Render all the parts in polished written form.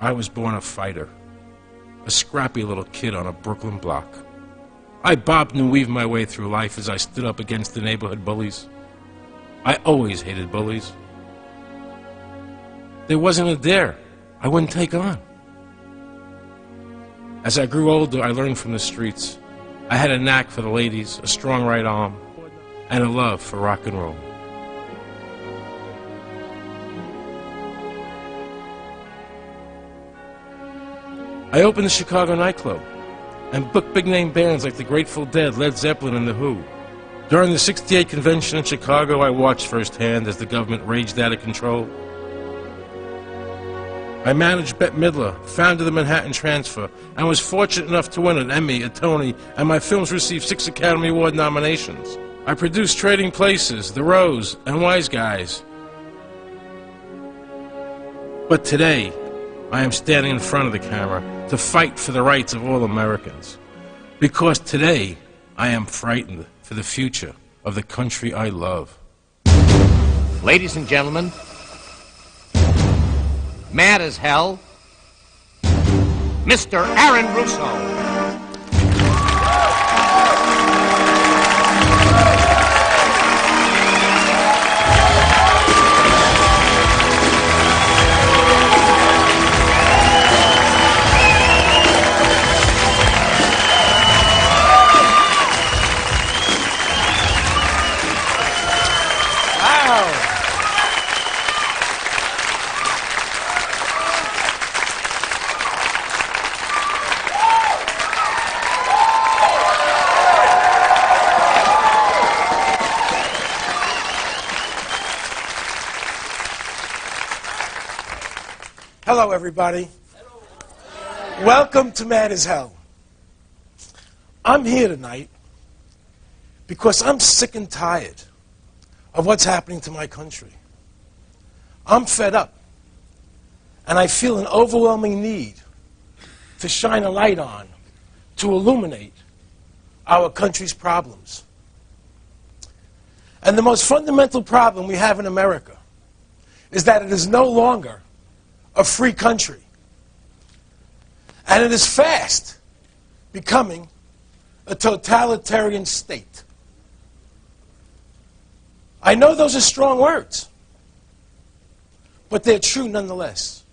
I was born a fighter, a scrappy little kid on a Brooklyn block. I bobbed and weaved my way through life as I stood up against the neighborhood bullies. I always hated bullies. There wasn't a dare I wouldn't take on. As I grew older, I learned from the streets. I had a knack for the ladies, a strong right arm, and a love for rock and roll. I opened the Chicago nightclub and booked big-name bands like the Grateful Dead, Led Zeppelin, and The Who. During the '68 convention in Chicago, I watched firsthand as the government raged out of control. I managed Bette Midler, founded the Manhattan Transfer, and was fortunate enough to win an Emmy, a Tony, and my films received 6 Academy Award nominations. I produced Trading Places, The Rose, and Wise Guys. But today, I am standing in front of the camera to fight for the rights of all Americans. Because today, I am frightened for the future of the country I love. Ladies and gentlemen, mad as hell, Mr. Aaron Russo. Hello, everybody. Hello. Welcome to Mad as Hell. I'm here tonight because I'm sick and tired of what's happening to my country. I'm fed up, and I feel an overwhelming need to shine a light on, to illuminate our country's problems. And the most fundamental problem we have in America is that it is no longer a free country. And it is fast becoming a totalitarian state. I know those are strong words, but they're true nonetheless.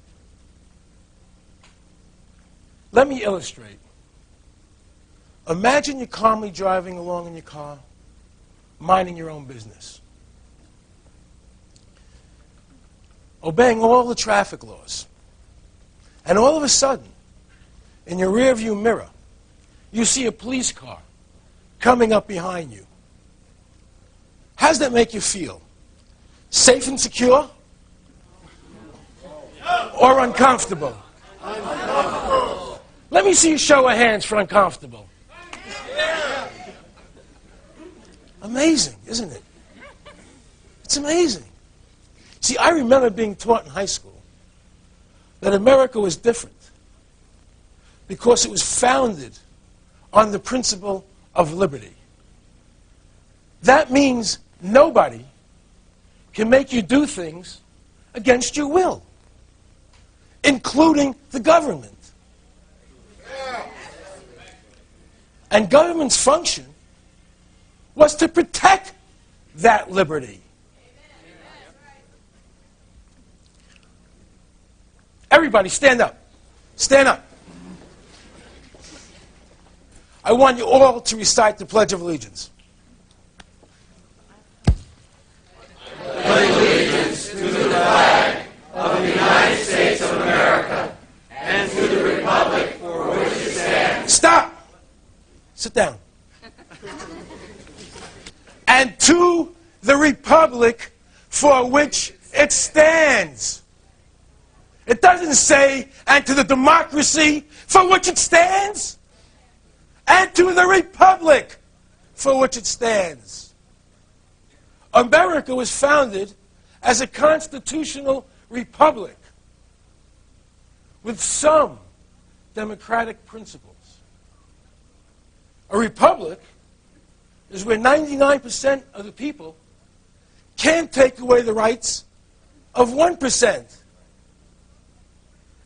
Let me illustrate. Imagine you're calmly driving along in your car, minding your own business, obeying all the traffic laws. And all of a sudden, in your rearview mirror, you see a police car coming up behind you. How does that make you feel? Safe and secure? Or uncomfortable? Uncomfortable. Let me see a show of hands for uncomfortable. Amazing, isn't it? It's amazing. See, I remember being taught in high school that America was different because it was founded on the principle of liberty. That means nobody can make you do things against your will, including the government. And government's function was to protect that liberty. Everybody, stand up. Stand up. I want you all to recite the Pledge of Allegiance. I pledge allegiance to the flag of the United States of America and to the republic for which it stands. Stop! Sit down. And to the republic for which it stands. It doesn't say, and to the democracy for which it stands, and to the republic for which it stands. America was founded as a constitutional republic with some democratic principles. A republic is where 99% of the people can't take away the rights of 1%.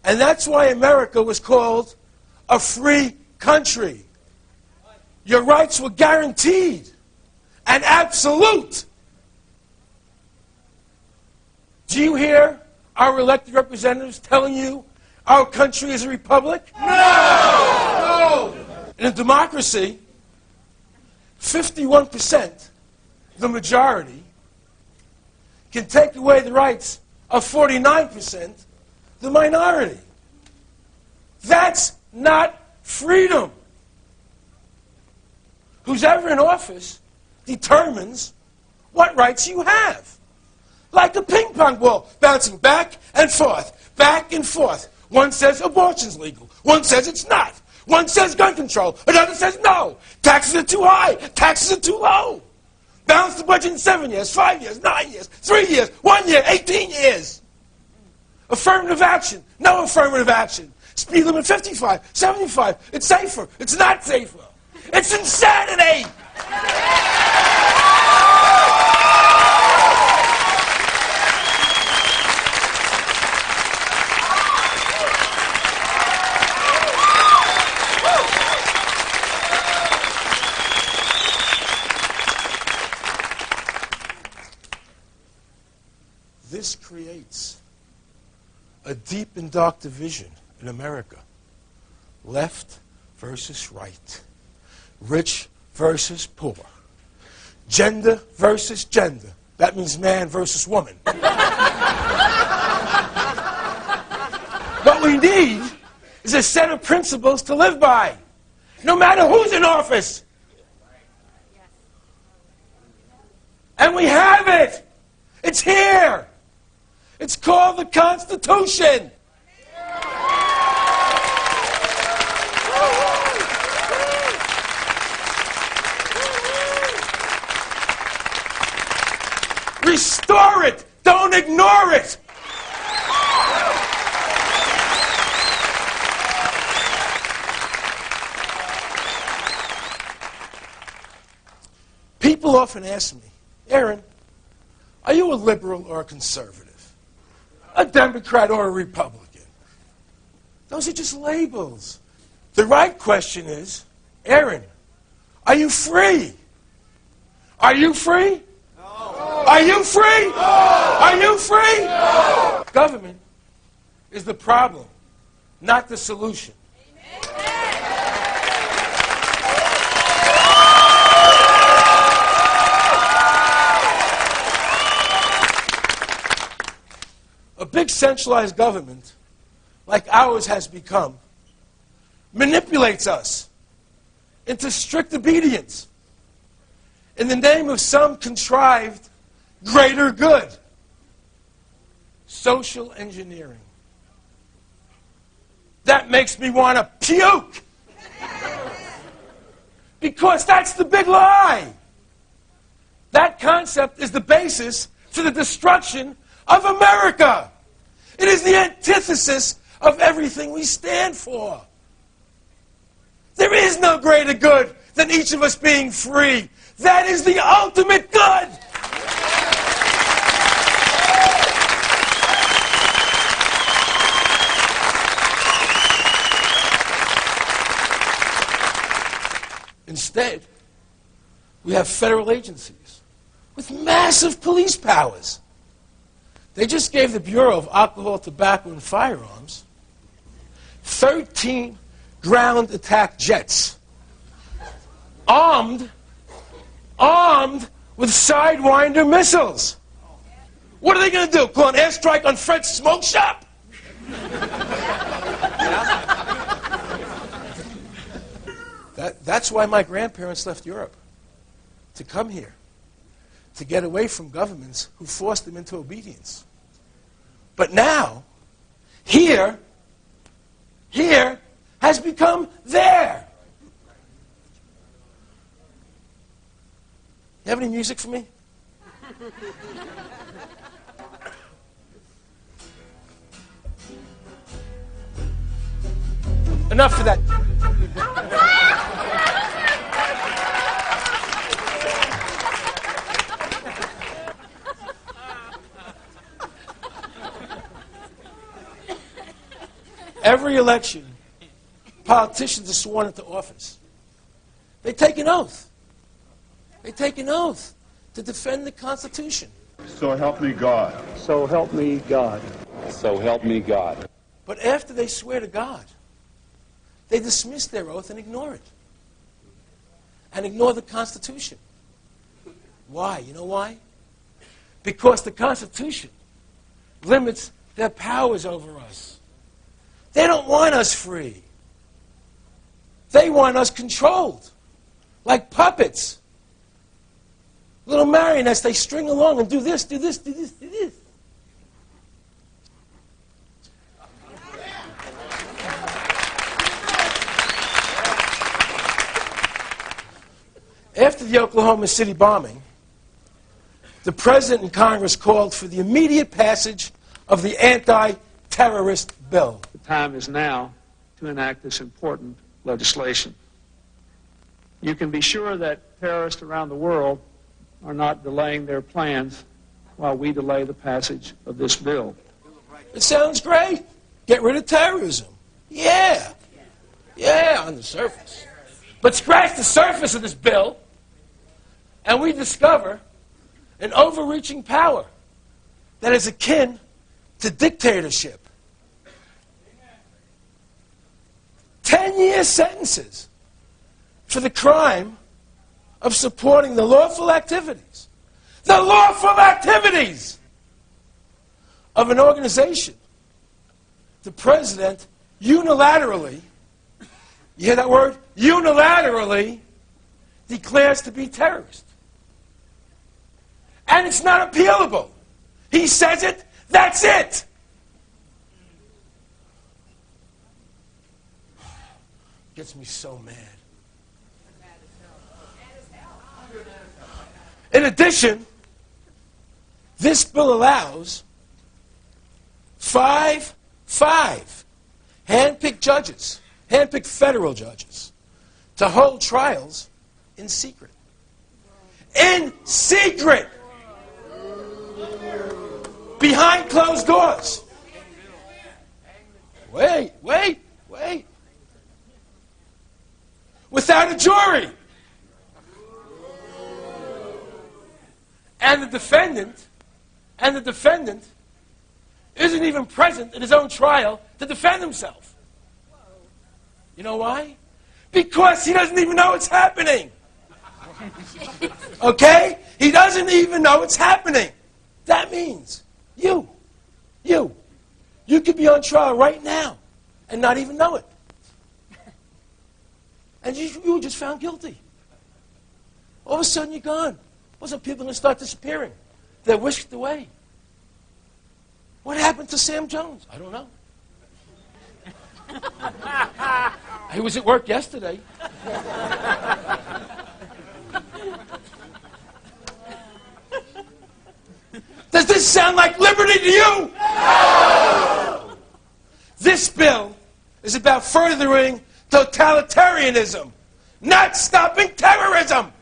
And that's why America was called a free country. Your rights were guaranteed and absolute. Do you hear our elected representatives telling you our country is a republic? No! In a democracy, 51%, the majority, can take away the rights of 49%, the minority. That's not freedom. Who's ever in office determines what rights you have. Like a ping pong ball, bouncing back and forth, back and forth. One says abortion's legal. One says it's not. One says gun control. Another says no. Taxes are too high. Taxes are too low. Balance the budget in 7 years, 5 years, 9 years, 3 years, 1 year, 18 years. Affirmative action. No affirmative action. Speed limit 55, 75. It's safer. It's not safer. It's insanity! This creates a deep and dark division in America. Left versus right. Rich versus poor. Gender versus gender. That means man versus woman. What we need is a set of principles to live by, no matter who's in office. And we have it. It's here. It's called the Constitution. Restore it. Don't ignore it. People often ask me, Aaron, are you a liberal or a conservative? A Democrat or a Republican? Those are just labels. The right question is, Aaron, are you free? Are you free? No. Are you free? No. Are you free? No. Government is the problem, not the solution. A big centralized government, like ours has become, manipulates us into strict obedience in the name of some contrived greater good. Social engineering. That makes me want to puke. Because that's the big lie. That concept is the basis to the destruction of America. It is the antithesis of everything we stand for. There is no greater good than each of us being free. That is the ultimate good. Instead, we have federal agencies with massive police powers. They just gave the Bureau of Alcohol, Tobacco, and Firearms 13 ground attack jets, armed with Sidewinder missiles. What are they going to do? Go on airstrike on Fred's smoke shop? That's why my grandparents left Europe, to come here, to get away from governments who forced them into obedience. But now, here has become there. You have any music for me? Enough for that. every election, politicians are sworn into office. They take an oath. They take an oath to defend the Constitution. So help me God. So help me God. So help me God. But after they swear to God, they dismiss their oath and ignore it. And ignore the Constitution. Why? You know why? Because the Constitution limits their powers over us. They don't want us free. They want us controlled, like puppets. Little marionettes, they string along and do this, do this, do this, do this. After the Oklahoma City bombing, the President and Congress called for the immediate passage of the anti-terrorist bill. The time is now to enact this important legislation. You can be sure that terrorists around the world are not delaying their plans while we delay the passage of this bill. It sounds great. Get rid of terrorism. Yeah. Yeah, on the surface. But scratch the surface of this bill, and we discover an overreaching power that is akin to dictatorship. 10-year sentences for the crime of supporting the lawful activities of an organization the president unilaterally, you hear that word? Unilaterally declares to be terrorist. And it's not appealable. He says it, that's it. Gets me so mad. In addition, this bill allows five hand-picked judges, hand-picked federal judges, to hold trials in secret. In secret! Behind closed doors. Wait. Without a jury. And the defendant isn't even present at his own trial to defend himself. You know why? Because he doesn't even know it's happening. Okay? He doesn't even know it's happening. That means you could be on trial right now and not even know it. And you were just found guilty. All of a sudden you're gone. All of a sudden people are going to start disappearing. They're whisked away. What happened to Sam Jones? I don't know. He was at work yesterday. Does this sound like liberty to you? No! This bill is about furthering totalitarianism, not stopping terrorism.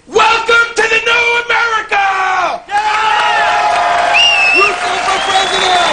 Welcome to the new America! Yeah! Russo for president!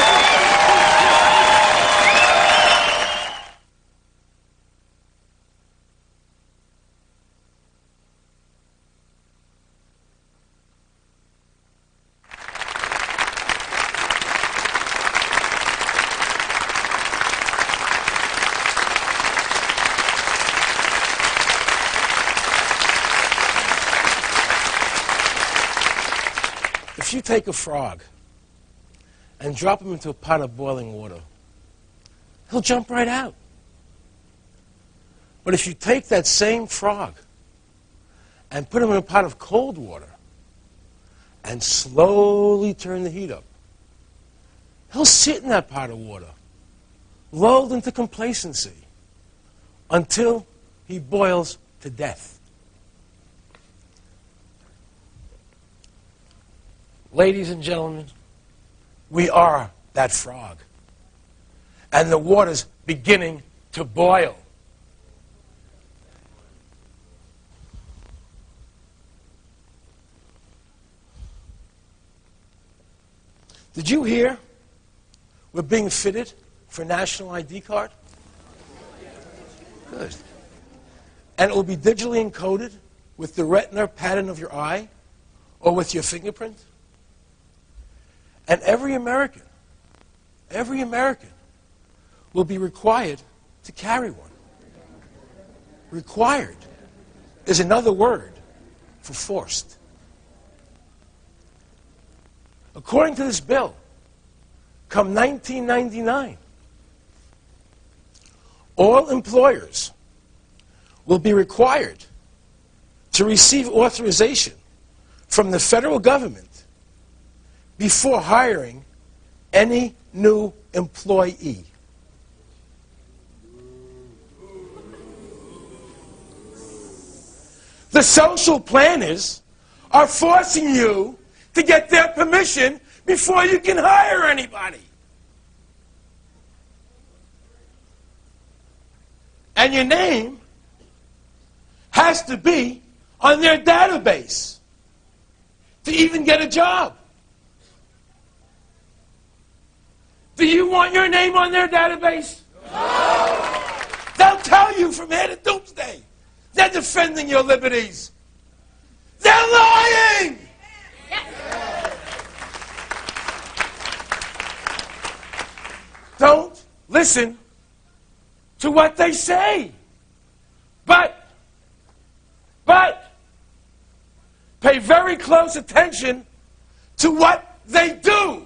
If you take a frog and drop him into a pot of boiling water, he'll jump right out. But if you take that same frog and put him in a pot of cold water and slowly turn the heat up, he'll sit in that pot of water, lulled into complacency, until he boils to death. Ladies and gentlemen, we are that frog. And the water's beginning to boil. Did you hear we're being fitted for National ID card? Good. And it will be digitally encoded with the retina pattern of your eye or with your fingerprint? And every American will be required to carry one. Required is another word for forced. According to this bill, come 1999, all employers will be required to receive authorization from the federal government before hiring any new employee. The social planners are forcing you to get their permission before you can hire anybody. And your name has to be on their database to even get a job. Do you want your name on their database? No. They'll tell you from here to doomsday. They're defending your liberties. They're lying! Don't listen to what they say. But pay very close attention to what they do.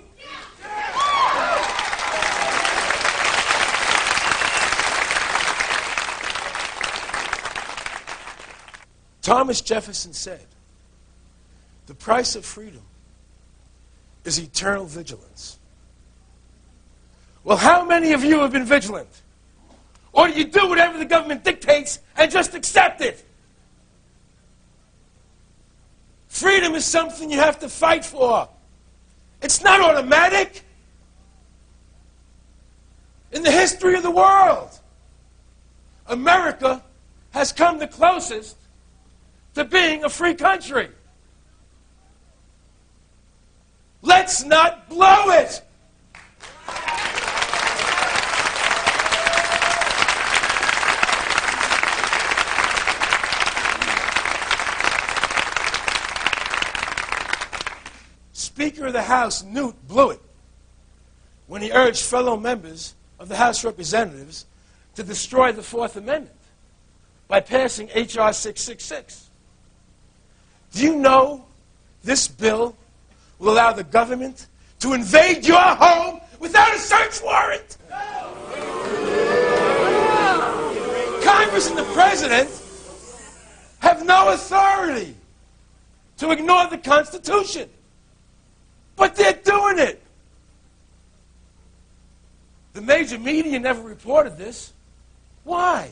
Thomas Jefferson said, the price of freedom is eternal vigilance. Well, how many of you have been vigilant? Or do you do whatever the government dictates and just accept it? Freedom is something you have to fight for. It's not automatic. In the history of the world, America has come the closest to being a free country. Let's not blow it. Speaker of the House, Newt, blew it when he urged fellow members of the House of Representatives to destroy the Fourth Amendment by passing H.R. 666. Do you know this bill will allow the government to invade your home without a search warrant? Congress and the President have no authority to ignore the Constitution. But they're doing it. The major media never reported this. Why?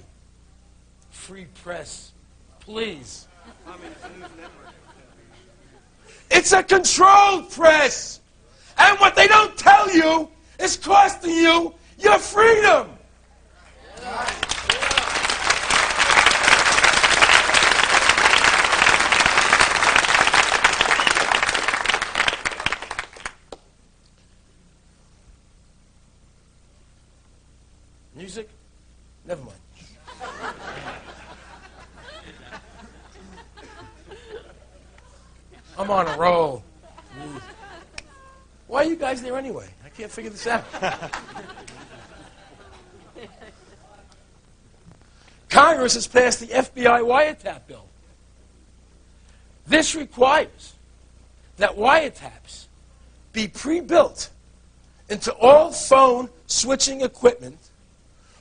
Free press, please. It's a controlled press. And what they don't tell you is costing you your freedom. Music? Never mind. I'm on a roll. Why are you guys there anyway? I can't figure this out. Congress has passed the FBI wiretap bill. This requires that wiretaps be pre-built into all phone switching equipment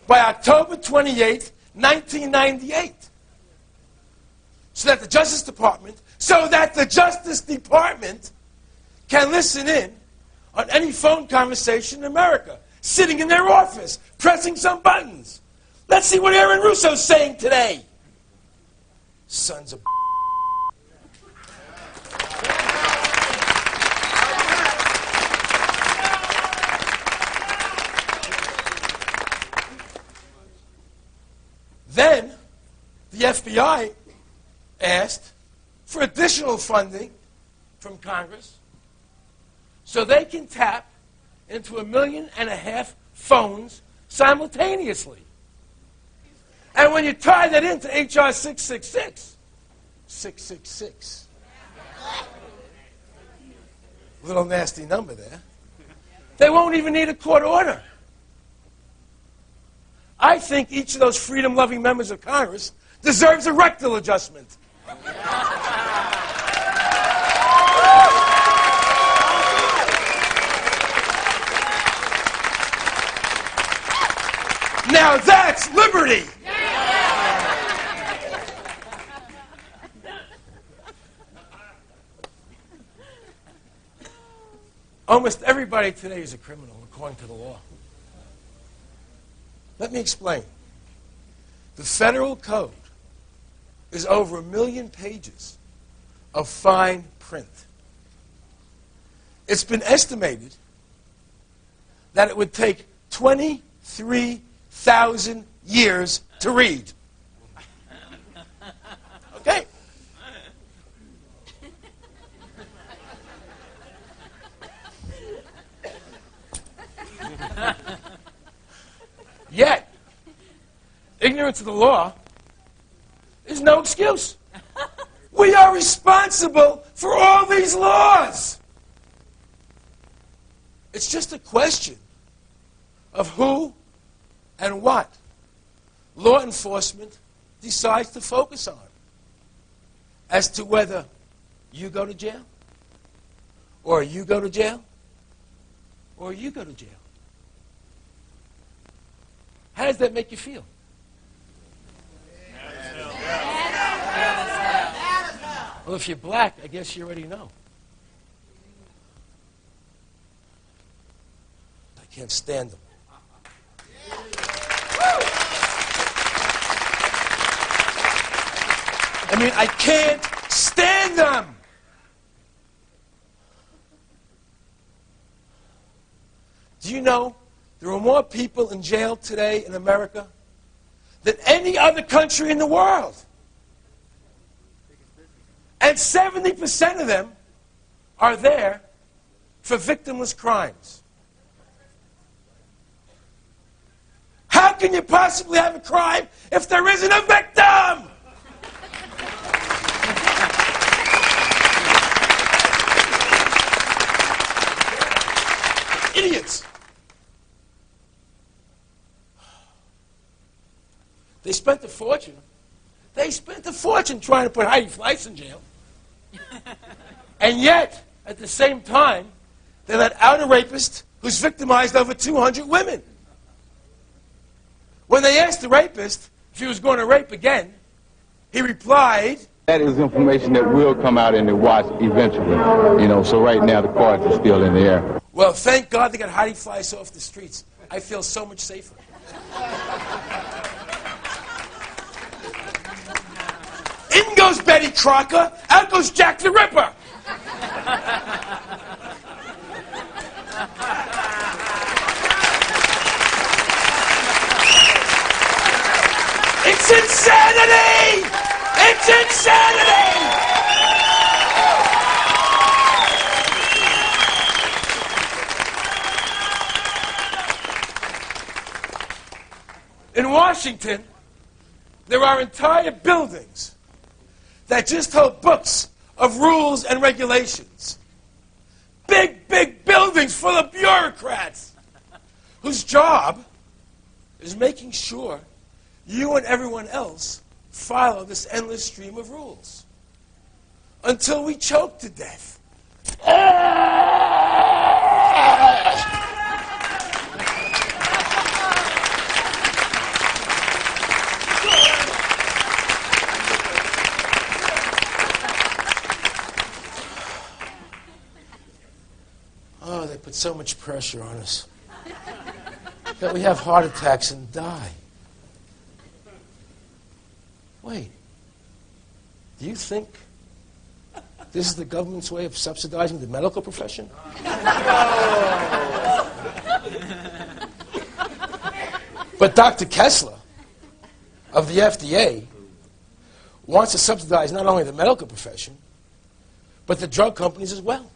by October 28, 1998. So that the Justice Department can listen in on any phone conversation in America, sitting in their office, pressing some buttons. Let's see what Aaron Russo's saying today. Sons of Then, the FBI asked for additional funding from Congress so they can tap into 1.5 million phones simultaneously. And when you tie that into HR 666, 666, little nasty number there, they won't even need a court order. I think each of those freedom-loving members of Congress deserves a rectal adjustment. Now that's liberty! Almost everybody today is a criminal, according to the law. Let me explain. The federal code is over 1 million pages of fine print. It's been estimated that it would take 23,000 years to read. Okay? Yet, ignorance of the law is no excuse. We are responsible for all these laws. It's just a question of who and what law enforcement decides to focus on as to whether you go to jail, or you go to jail, or you go to jail. How does that make you feel? Well, if you're black, I guess you already know. I can't stand them. I mean, I can't stand them. Do you know there are more people in jail today in America than any other country in the world? And 70% of them are there for victimless crimes. How can you possibly have a crime if there isn't a victim? Idiots. They spent a fortune. They spent a fortune trying to put Heidi Fleiss in jail. And yet, at the same time, they let out a rapist who's victimized over 200 women. When they asked the rapist if he was going to rape again, he replied, That is information that will come out in the watch eventually. So right now the cards are still in the air. well, thank God they got Heidi Fleiss off the streets. I feel so much safer. In goes Betty Crocker, out goes Jack the Ripper. It's insanity! It's insanity! In Washington, there are entire buildings that just hold books of rules and regulations. Big, big buildings full of bureaucrats whose job is making sure you and everyone else follow this endless stream of rules until we choke to death. Oh, they put so much pressure on us that we have heart attacks and die. Wait, do you think this is the government's way of subsidizing the medical profession? But Dr. Kessler of the FDA wants to subsidize not only the medical profession, but the drug companies as well.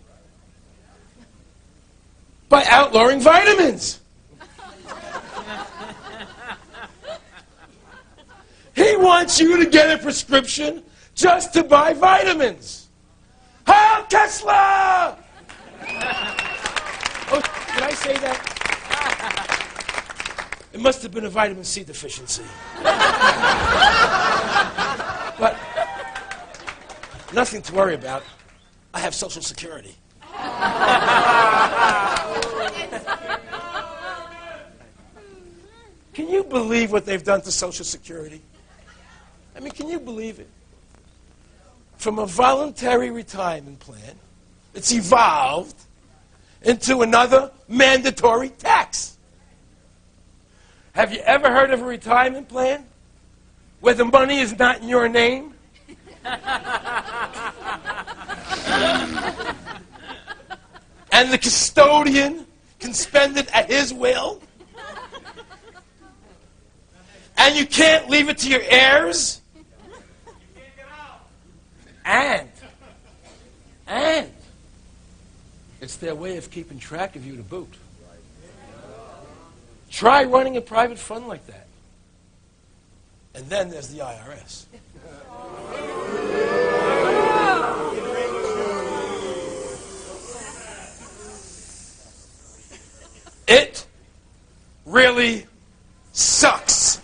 by outlawing vitamins. He wants you to get a prescription just to buy vitamins. Heil Kessler! Oh, did I say that? It must have been a vitamin C deficiency. But nothing to worry about. I have Social Security. Can you believe what they've done to Social Security? I mean, can you believe it? From a voluntary retirement plan, it's evolved into another mandatory tax. Have you ever heard of a retirement plan where the money is not in your name? And the custodian can spend it at his will? And you can't leave it to your heirs? And it's their way of keeping track of you to boot. Try running a private fund like that. And then there's the IRS. It really sucks.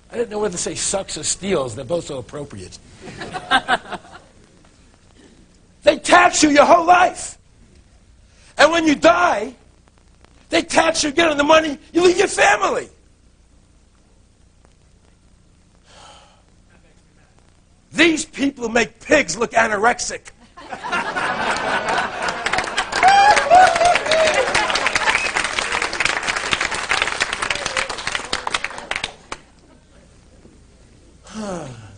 I didn't know whether to say sucks or steals. They're both so appropriate. They tax you your whole life. And when you die, they tax you again on the money you leave your family. These people make pigs look anorexic.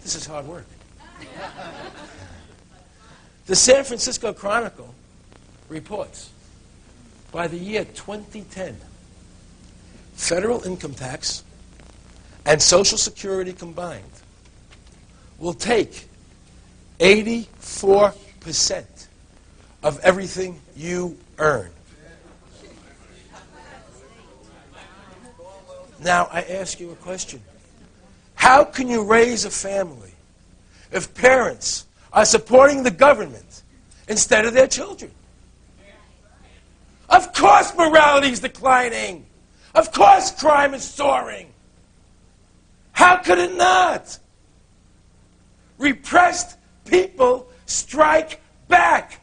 This is hard work. The San Francisco Chronicle reports by the year 2010, federal income tax and Social Security combined will take 84% of everything you earn. Now, I ask you a question. How can you raise a family if parents are supporting the government instead of their children? Of course morality is declining. Of course crime is soaring. How could it not? Repressed people strike back.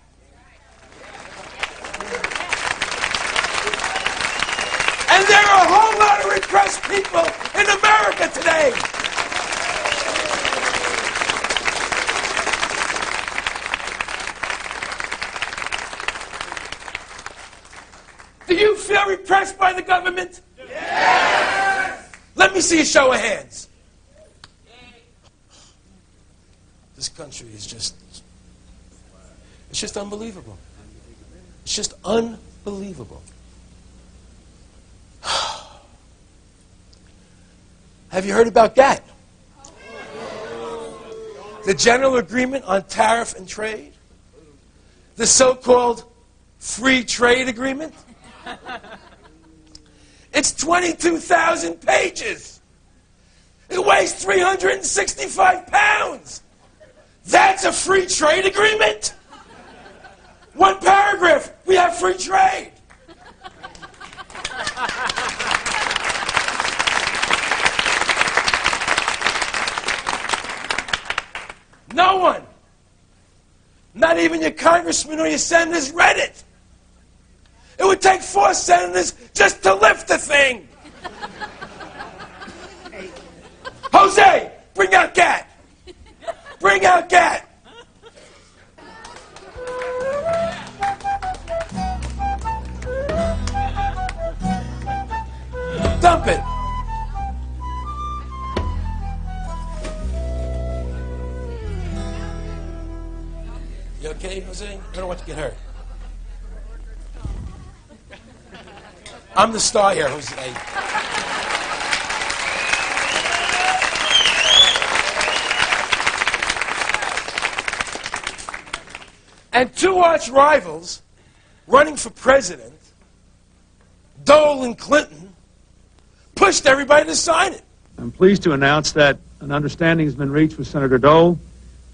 And there are a whole lot of repressed people in America today. Do you feel repressed by the government? Yes! Let me see a show of hands. This country is just, it's just unbelievable. It's just unbelievable. Have you heard about GATT? The General Agreement on Tariff and Trade? The so-called Free Trade Agreement? It's 22,000 pages. It weighs 365 pounds. That's a free trade agreement? One paragraph, we have free trade. No one, not even your congressman or your senators, read it. It would take 4 senators just to lift the thing. Jose, bring out GATT. Bring out GATT. Dump it. You okay, Jose? I don't want you to get hurt. I'm the star here, Jose. And two arch rivals running for president, Dole and Clinton, pushed everybody to sign it. I'm pleased to announce that an understanding has been reached with Senator Dole.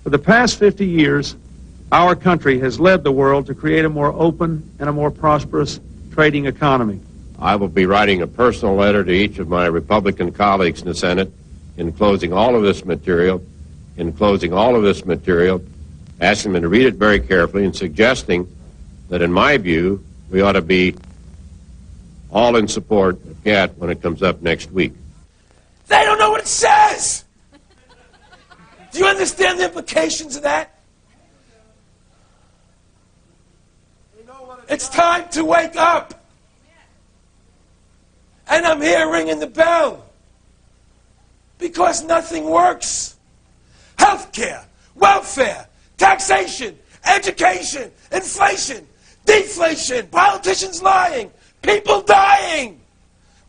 For the past 50 years, our country has led the world to create a more open and a more prosperous trading economy. I will be writing a personal letter to each of my Republican colleagues in the Senate enclosing all of this material, asking them to read it very carefully and suggesting that, in my view, we ought to be all in support of GATT when it comes up next week. They don't know what it says. Do you understand the implications of that? It's time to wake up. And I'm here ringing the bell. Because nothing works. Healthcare, welfare, taxation, education, inflation, deflation, politicians lying, people dying,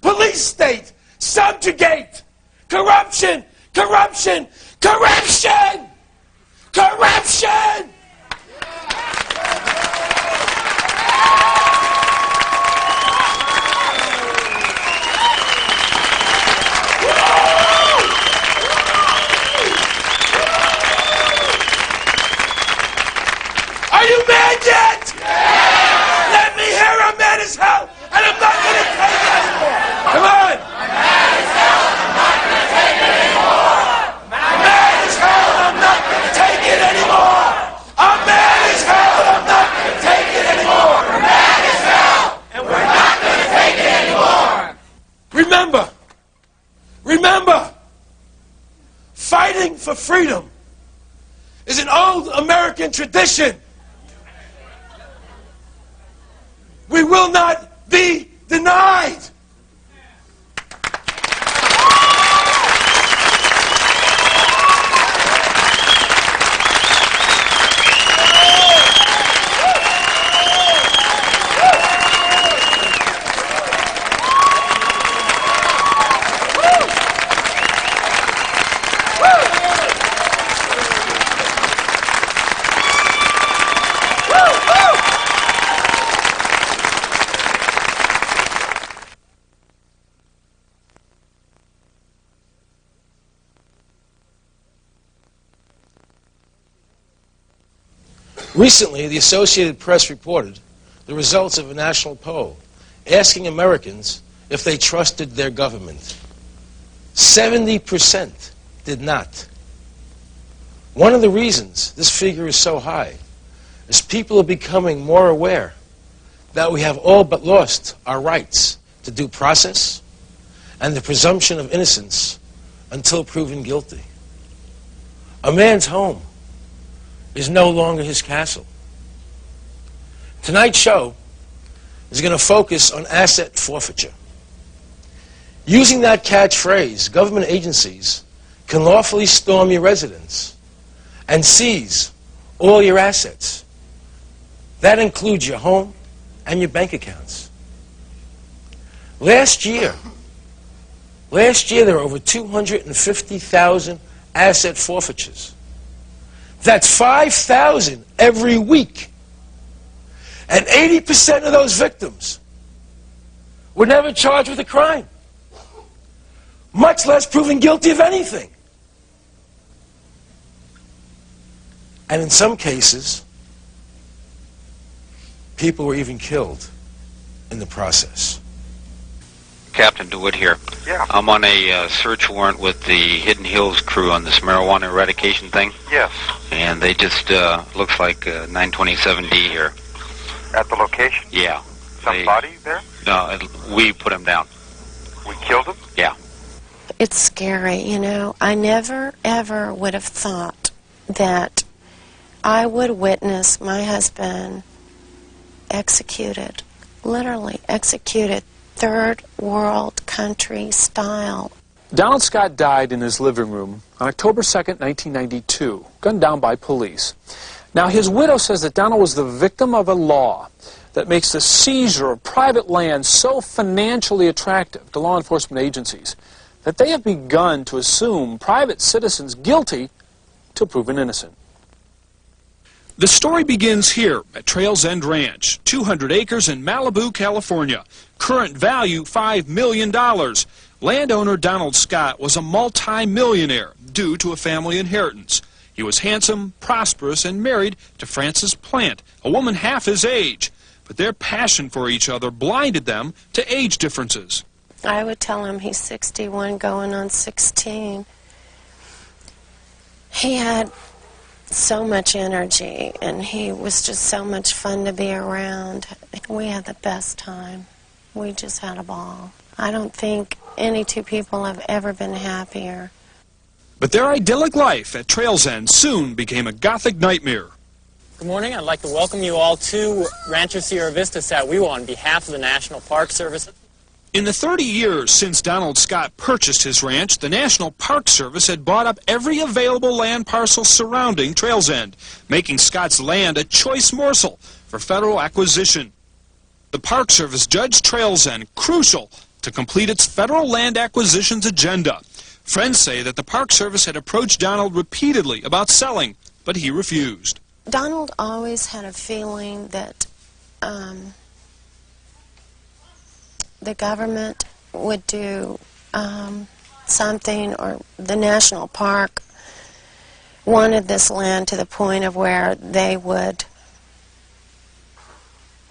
police state, subjugate, corruption, corruption, corruption, corruption! Are you mad yet? Yeah. Let me hear I'm mad as hell, and I'm not going to take it anymore. Come on. I'm mad as hell, and I'm not going to take it anymore. I'm mad as hell, and I'm not going to take it anymore. I'm mad as hell, and I'm not going to take it anymore. We're mad as hell, and we're not going to take it anymore. Remember, fighting for freedom is an old American tradition. We will not be denied. Recently, the Associated Press reported the results of a national poll asking Americans if they trusted their government. 70% did not. One of the reasons this figure is so high is people are becoming more aware that we have all but lost our rights to due process and the presumption of innocence until proven guilty. A man's home is no longer his castle. Tonight's show is going to focus on asset forfeiture. Using that catchphrase, government agencies can lawfully storm your residence and seize all your assets. That includes your home and your bank accounts. Last year there were over 250,000 asset forfeitures. That's 5,000 every week. And 80% of those victims were never charged with a crime, much less proven guilty of anything. And in some cases, people were even killed in the process. Captain DeWitt here. Yeah. I'm on a search warrant with the Hidden Hills crew on this marijuana eradication thing. Yes. And they just, looks like 927D here. At the location? Yeah. Somebody there? No, we put him down. We killed him? Yeah. It's scary, you know. I never, ever would have thought that I would witness my husband executed, literally executed, third world country style. Donald Scott died in his living room on October 2nd, 1992, gunned down by police. Now, his widow says that Donald was the victim of a law that makes the seizure of private land so financially attractive to law enforcement agencies that they have begun to assume private citizens guilty till proven innocent. The story begins here at Trails End Ranch, 200 acres in Malibu, California. Current value $5 million. Landowner Donald Scott was a multi-millionaire due to a family inheritance. He was handsome, prosperous, and married to Frances Plant, a woman half his age. But their passion for each other blinded them to age differences. I would tell him he's 61 going on 16. He had so much energy, and he was just so much fun to be around. We had the best time. We just had a ball. I don't think any two people have ever been happier. But their idyllic life at Trails End soon became a Gothic nightmare. Good morning. I'd like to welcome you all to Rancho Sierra Vista Sat Weewha on behalf of the National Park Service. In the 30 years since Donald Scott purchased his ranch, the National Park Service had bought up every available land parcel surrounding Trails End, making Scott's land a choice morsel for federal acquisition. The Park Service judged Trails End crucial to complete its federal land acquisitions agenda. Friends say that the Park Service had approached Donald repeatedly about selling, but he refused. Donald always had a feeling that the government would do something, or the national park wanted this land to the point of where they would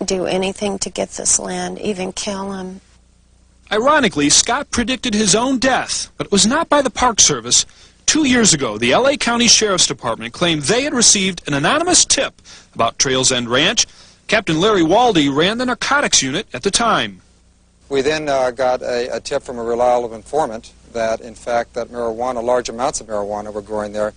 do anything to get this land, even kill him. Ironically, Scott predicted his own death, but it was not by the Park Service. 2 years ago, the L.A. County Sheriff's Department claimed they had received an anonymous tip about Trails End Ranch. Captain Larry Waldy ran the narcotics unit at the time. We then got a tip from a reliable informant that, in fact, that marijuana, large amounts of marijuana were growing there.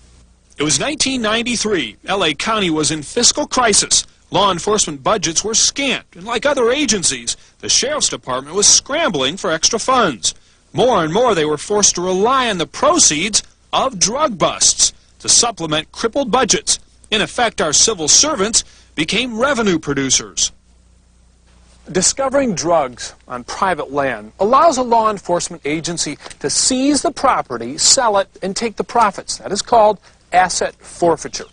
It was 1993. L.A. County was in fiscal crisis. Law enforcement budgets were scant, and like other agencies, the Sheriff's Department was scrambling for extra funds. More and more, they were forced to rely on the proceeds of drug busts to supplement crippled budgets. In effect, our civil servants became revenue producers. Discovering drugs on private land allows a law enforcement agency to seize the property, sell it, and take the profits. That is called asset forfeiture.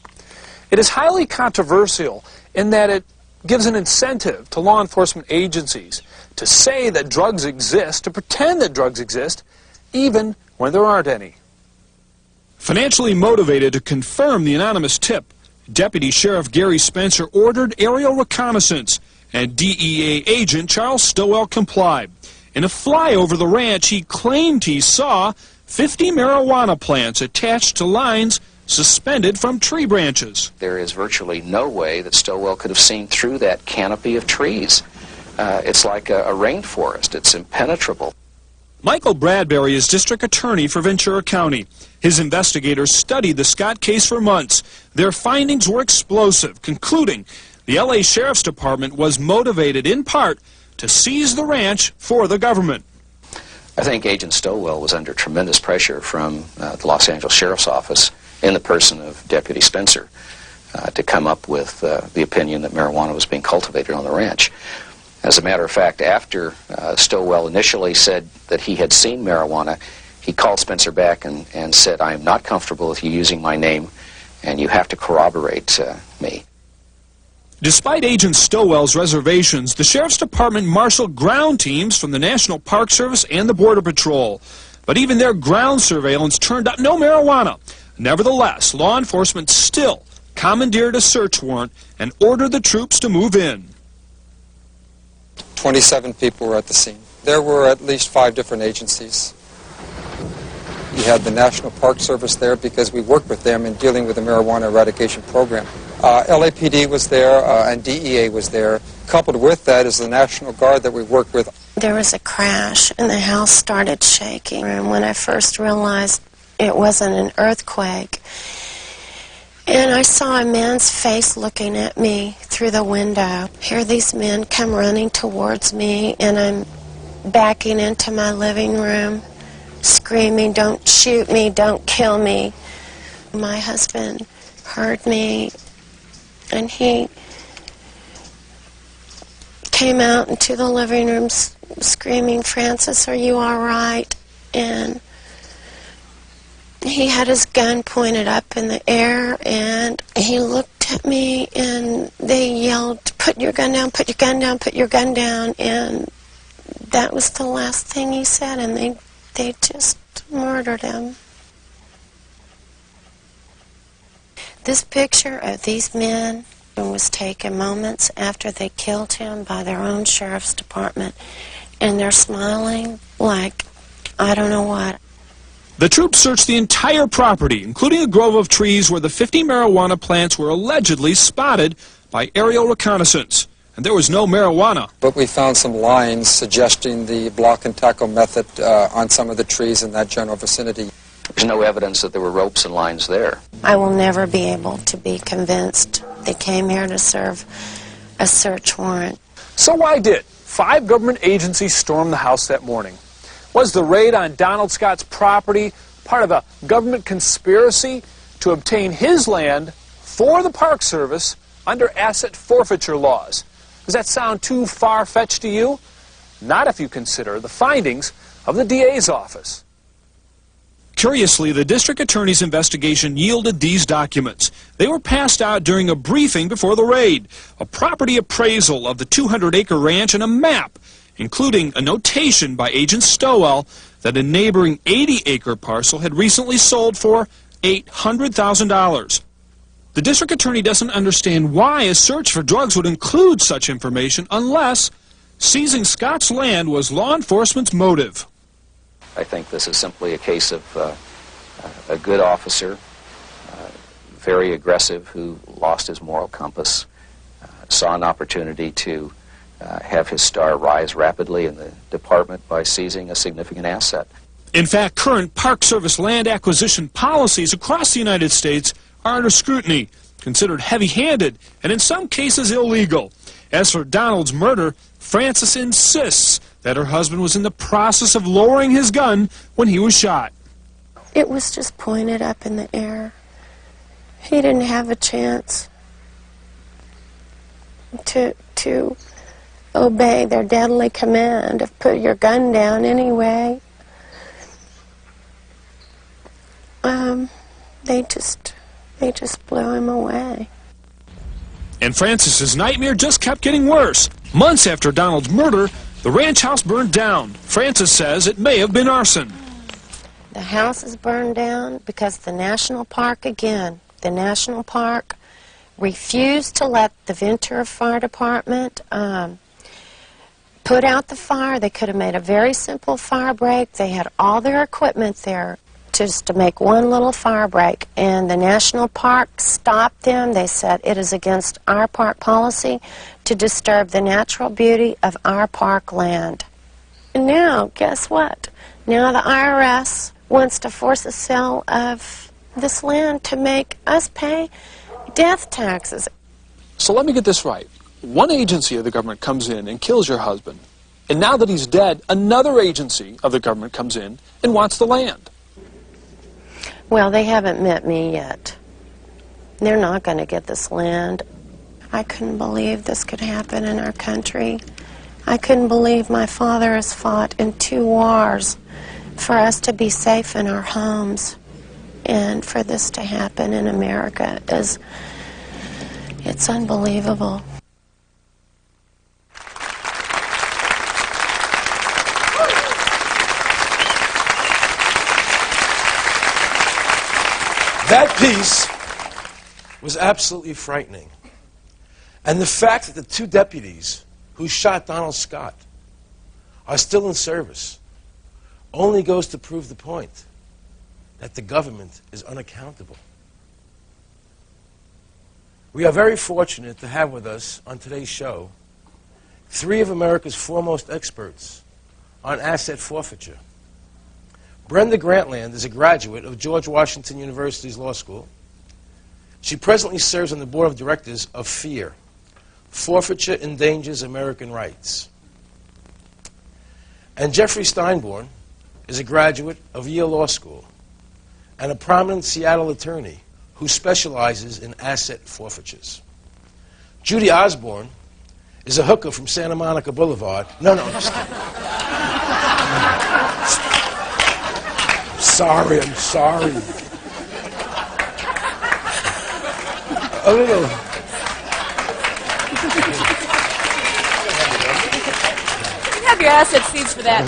It is highly controversial in that it gives an incentive to law enforcement agencies to say that drugs exist, to pretend that drugs exist, even when there aren't any. Financially motivated to confirm the anonymous tip, Deputy Sheriff Gary Spencer ordered aerial reconnaissance, and DEA agent Charles Stowell complied. In a flyover the ranch, he claimed he saw 50 marijuana plants attached to lines suspended from tree branches. There is virtually no way that Stowell could have seen through that canopy of trees. It's like a rainforest. It's impenetrable. Michael Bradbury is district attorney for Ventura County. His investigators studied the Scott case for months. Their findings were explosive, concluding the L.A. Sheriff's Department was motivated in part to seize the ranch for the government. I think Agent Stowell was under tremendous pressure from the Los Angeles Sheriff's Office in the person of Deputy Spencer to come up with the opinion that marijuana was being cultivated on the ranch. As a matter of fact, after Stowell initially said that he had seen marijuana, he called Spencer back and said, "I am not comfortable with you using my name, and you have to corroborate me." Despite Agent Stowell's reservations, the Sheriff's Department marshaled ground teams from the National Park Service and the Border Patrol. But even their ground surveillance turned up no marijuana. Nevertheless, law enforcement still commandeered a search warrant and ordered the troops to move in. 27 people were at the scene. There were at least 5 different agencies. You had the National Park Service there because we worked with them in dealing with the marijuana eradication program. LAPD was there and DEA was there. Coupled with that is the National Guard that we worked with. There was a crash and the house started shaking. And when I first realized it wasn't an earthquake, and I saw a man's face looking at me through the window. Here these men come running towards me, and I'm backing into my living room, screaming, "Don't shoot me, don't kill me." My husband heard me, and he came out into the living room screaming, "Francis, are you all right?" And he had his gun pointed up in the air, and he looked at me, and they yelled, "Put your gun down, put your gun down, put your gun down." And that was the last thing he said, and they just murdered him. This picture of these men was taken moments after they killed him by their own sheriff's department, and they're smiling like I don't know what. The troops searched the entire property, including a grove of trees where the 50 marijuana plants were allegedly spotted by aerial reconnaissance. And there was no marijuana. But we found some lines suggesting the block and tackle method on some of the trees in that general vicinity. There's no evidence that there were ropes and lines there. I will never be able to be convinced they came here to serve a search warrant. So why did 5 government agencies storm the house that morning? Was the raid on Donald Scott's property part of a government conspiracy to obtain his land for the Park Service under asset forfeiture laws? Does that sound too far-fetched to you? Not if you consider the findings of the DA's office. Curiously, the district attorney's investigation yielded these documents. They were passed out during a briefing before the raid. A property appraisal of the 200-acre ranch and a map, including a notation by Agent Stowell that a neighboring 80-acre parcel had recently sold for $800,000. The district attorney doesn't understand why a search for drugs would include such information unless seizing Scott's land was law enforcement's motive. I think this is simply a case of a good officer, very aggressive, who lost his moral compass, saw an opportunity to have his star rise rapidly in the department by seizing a significant asset. In fact, current Park Service land acquisition policies across the United States are under scrutiny, considered heavy-handed, and in some cases illegal. As for Donald's murder, Frances insists that her husband was in the process of lowering his gun when he was shot. It was just pointed up in the air. He didn't have a chance to obey their deadly command of put your gun down anyway. They just blew him away. And Frances's nightmare just kept getting worse. Months after Donald's murder, the ranch house burned down. Frances says it may have been arson. The house is burned down because the national park refused to let the Ventura Fire Department put out the fire. They could have made a very simple fire break. They had all their equipment there just to make one little fire break, and the national park stopped them. They said it is against our park policy to disturb the natural beauty of our park land. And now, guess what? Now the IRS wants to force a sale of this land to make us pay death taxes. So let me get this right. One agency of the government comes in and kills your husband, and now that he's dead, another agency of the government comes in and wants the land. Well, they haven't met me yet. They're not going to get this land. I couldn't believe this could happen in our country. I couldn't believe my father has fought in 2 wars for us to be safe in our homes. And for this to happen in America it's unbelievable. That piece was absolutely frightening. And the fact that the 2 deputies who shot Donald Scott are still in service only goes to prove the point that the government is unaccountable. We are very fortunate to have with us on today's show 3 of America's foremost experts on asset forfeiture. Brenda Grantland is a graduate of George Washington University's Law School. She presently serves on the board of directors of FEAR, Forfeiture Endangers American Rights. And Jeffrey Steinborn is a graduate of Yale Law School and a prominent Seattle attorney who specializes in asset forfeitures. Judy Osborne is a hooker from Santa Monica Boulevard. No, I'm just kidding. I'm sorry. A little. Have your asset seized for that.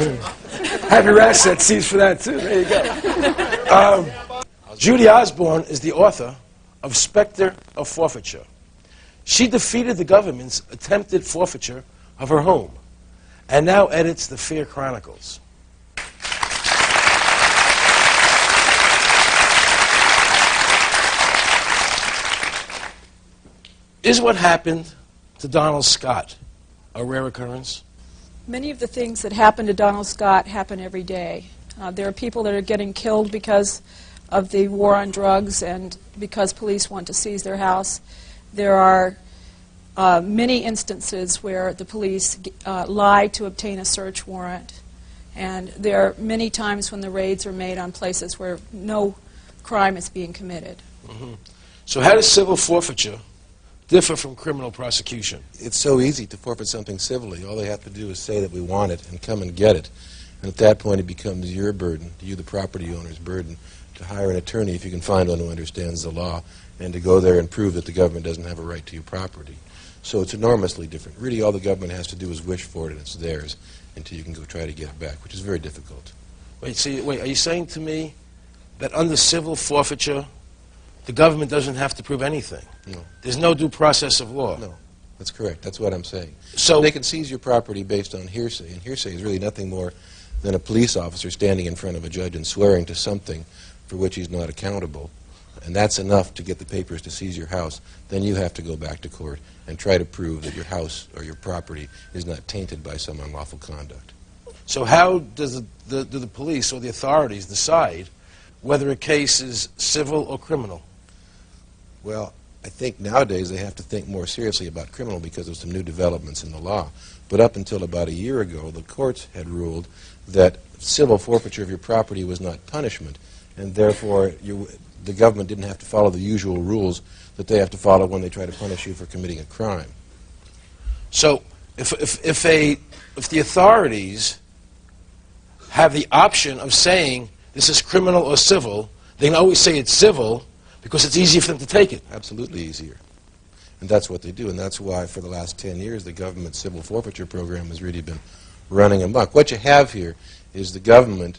Have your asset seized for that, too. There you go. Judy Osborne is the author of Spectre of Forfeiture. She defeated the government's attempted forfeiture of her home and now edits the Fear Chronicles. Is what happened to Donald Scott a rare occurrence? Many of the things that happen to Donald Scott happen every day. There are people that are getting killed because of the war on drugs and because police want to seize their house. There are many instances where the police lie to obtain a search warrant. And there are many times when the raids are made on places where no crime is being committed. Mm-hmm. So how does civil forfeiture differ from criminal prosecution? It's so easy to forfeit something civilly. All they have to do is say that we want it and come and get it. And at that point it becomes your burden, you the property owner's burden, to hire an attorney if you can find one who understands the law and to go there and prove that the government doesn't have a right to your property. So it's enormously different. Really all the government has to do is wish for it and it's theirs until you can go try to get it back, which is very difficult. Wait, are you saying to me that under civil forfeiture the government doesn't have to prove anything? No. There's no due process of law? No, that's correct. That's what I'm saying. So they can seize your property based on hearsay, and hearsay is really nothing more than a police officer standing in front of a judge and swearing to something for which he's not accountable. And that's enough to get the papers to seize your house. Then you have to go back to court and try to prove that your house or your property is not tainted by some unlawful conduct. So how does do the police or the authorities decide whether a case is civil or criminal? Well, I think nowadays they have to think more seriously about criminal because of some new developments in the law. But up until about a year ago, the courts had ruled that civil forfeiture of your property was not punishment, and therefore the government didn't have to follow the usual rules that they have to follow when they try to punish you for committing a crime. So if the authorities have the option of saying this is criminal or civil, they can always say it's civil because it's easier for them to take it. Absolutely easier. And that's what they do, and that's why for the last 10 years the government civil forfeiture program has really been running amok. What you have here is the government,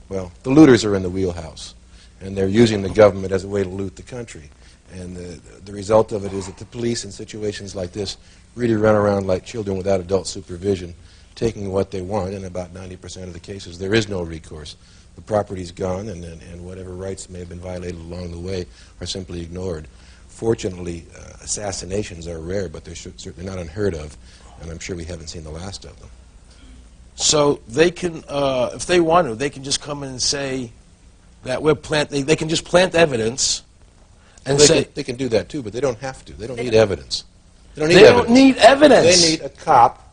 well, the looters are in the wheelhouse, and they're using the government as a way to loot the country. And the result of it is that the police in situations like this really run around like children without adult supervision, taking what they want. In about 90% of the cases there is no recourse. The property's gone, and whatever rights may have been violated along the way are simply ignored. Fortunately, assassinations are rare, but they're certainly not unheard of, and I'm sure we haven't seen the last of them. So they can, if they want to, they can just come in and say that they can just plant evidence and say... They can do that too, but they don't have to. They don't need evidence. They don't need evidence. They need a cop.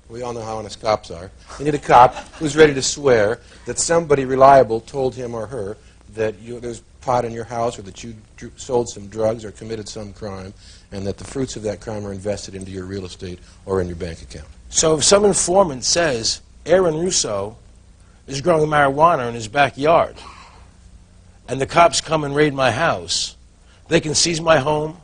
We all know how honest cops are. They need a cop who's ready to swear that somebody reliable told him or her that there's pot in your house or that you sold some drugs or committed some crime and that the fruits of that crime are invested into your real estate or in your bank account. So if some informant says Aaron Russo is growing marijuana in his backyard and the cops come and raid my house, they can seize my home,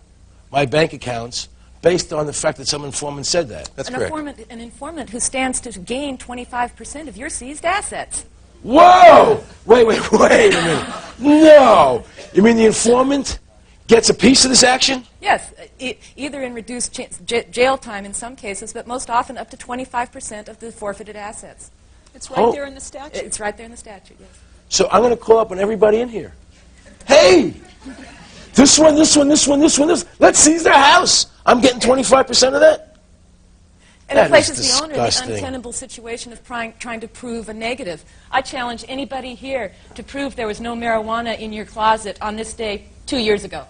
my bank accounts, based on the fact that some informant said that. That's correct. An informant who stands to gain 25% of your seized assets. Whoa! Wait a minute. No! You mean the informant gets a piece of this action? Yes, either in reduced jail time in some cases, but most often up to 25% of the forfeited assets. It's right there in the statute. It's right there in the statute, yes. So I'm going to call up on everybody in here. Hey! This one. Let's seize their house. I'm getting 25% of that? And it places the owner in the untenable situation of trying to prove a negative. I challenge anybody here to prove there was no marijuana in your closet on this day 2 years ago.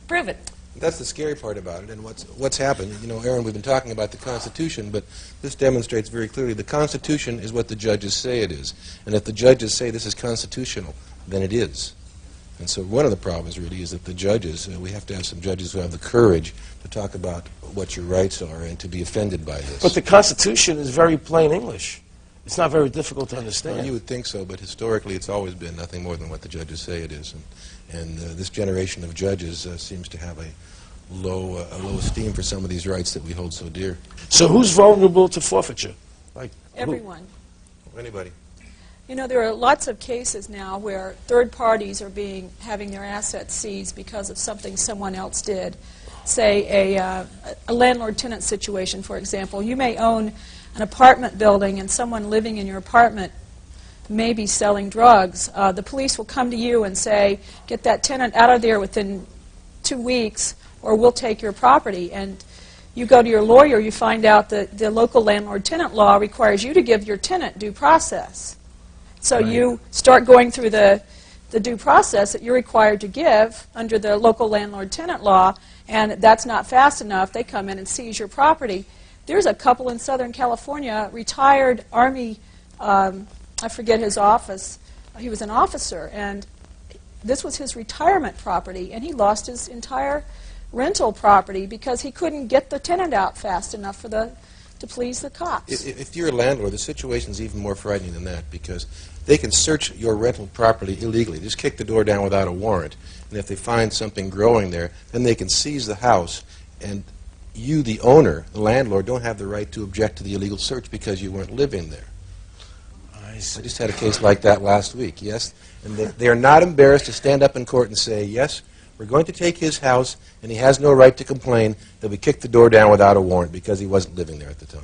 Prove it. That's the scary part about it, and what's happened. You know, Aaron, we've been talking about the Constitution, but this demonstrates very clearly the Constitution is what the judges say it is. And if the judges say this is constitutional, then it is. And so one of the problems really is that the judges, we have to have some judges who have the courage to talk about what your rights are and to be offended by this. But the Constitution is very plain English. It's not very difficult to understand. Well, you would think so, but historically it's always been nothing more than what the judges say it is. And this generation of judges seems to have a low esteem for some of these rights that we hold so dear. So who's vulnerable to forfeiture? Like Everyone. Anybody. You know, there are lots of cases now where third parties are having their assets seized because of something someone else did. Say a landlord-tenant situation, for example. You may own an apartment building and someone living in your apartment may be selling drugs. The police will come to you and say, get that tenant out of there within 2 weeks or we'll take your property. And you go to your lawyer, you find out that the local landlord-tenant law requires you to give your tenant due process. So you start going through the due process that you're required to give under the local landlord-tenant law, and that's not fast enough. They come in and seize your property. There's a couple in Southern California, retired Army, I forget his office. He was an officer, and this was his retirement property, and he lost his entire rental property because he couldn't get the tenant out fast enough to please the cops. If you're a landlord, the situation's even more frightening than that because they can search your rental property illegally. Just kick the door down without a warrant. And if they find something growing there, then they can seize the house. And you, the owner, the landlord, don't have the right to object to the illegal search because you weren't living there. I just had a case like that last week, yes? And they are not embarrassed to stand up in court and say, yes, we're going to take his house, and he has no right to complain that we kicked the door down without a warrant because he wasn't living there at the time.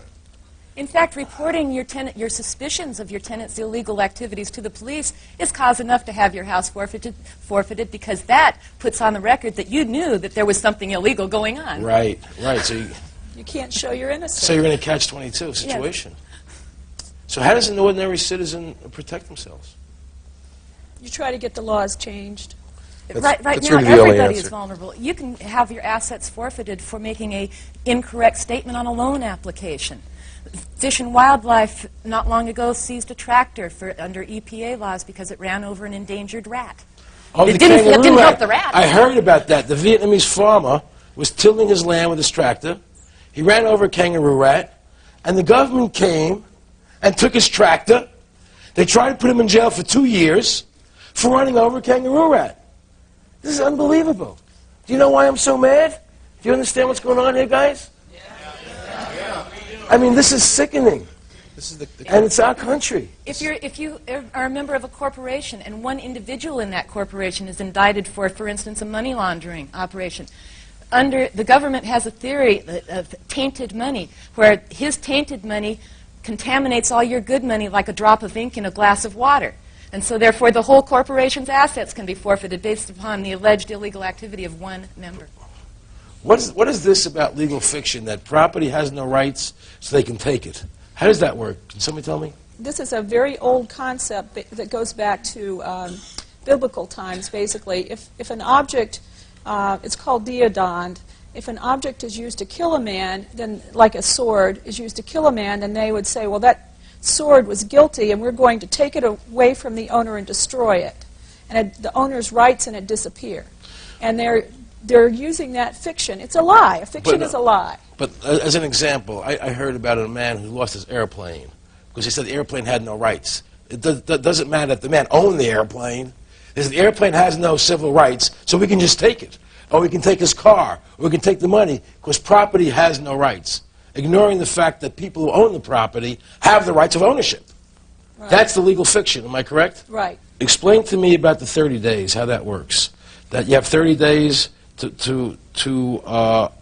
In fact, reporting your suspicions of your tenant's illegal activities to the police is cause enough to have your house forfeited because that puts on the record that you knew that there was something illegal going on. Right. So you can't show your innocence. So you're in a catch-22 situation. Yes. So how does an ordinary citizen protect themselves? You try to get the laws changed. Right now, everybody is vulnerable. You can have your assets forfeited for making an incorrect statement on a loan application. Fish and Wildlife not long ago seized a tractor under EPA laws because it ran over an endangered rat. Oh, it didn't help the rat. I heard about that. The Vietnamese farmer was tilling his land with his tractor. He ran over a kangaroo rat, and the government came and took his tractor. They tried to put him in jail for 2 years for running over a kangaroo rat. This is unbelievable. Do you know why I'm so mad? Do you understand what's going on here, guys? I mean, this is sickening. This is and it's our country. If you are a member of a corporation and one individual in that corporation is indicted for instance, a money laundering operation, the government has a theory of tainted money, where his tainted money contaminates all your good money like a drop of ink in a glass of water. And so, therefore, the whole corporation's assets can be forfeited based upon the alleged illegal activity of one member. What is this about legal fiction, that property has no rights so they can take it? How does that work? Can somebody tell me? This is a very old concept that goes back to biblical times, basically. If an object, it's called deodond, if an object is used to kill a man, then like a sword is used to kill a man, then they would say, well, that sword was guilty and we're going to take it away from the owner and destroy it. And the owner's rights in it disappear. And they're using that fiction. It's a lie. A fiction is a lie. But as an example, I heard about a man who lost his airplane because he said the airplane had no rights. It doesn't matter that the man owned the airplane. The airplane has no civil rights, so we can just take it. Or we can take his car, or we can take the money, because property has no rights, ignoring the fact that people who own the property have the rights of ownership. Right. That's the legal fiction, am I correct? Right. Explain to me about the 30 days, how that works. That you have 30 days to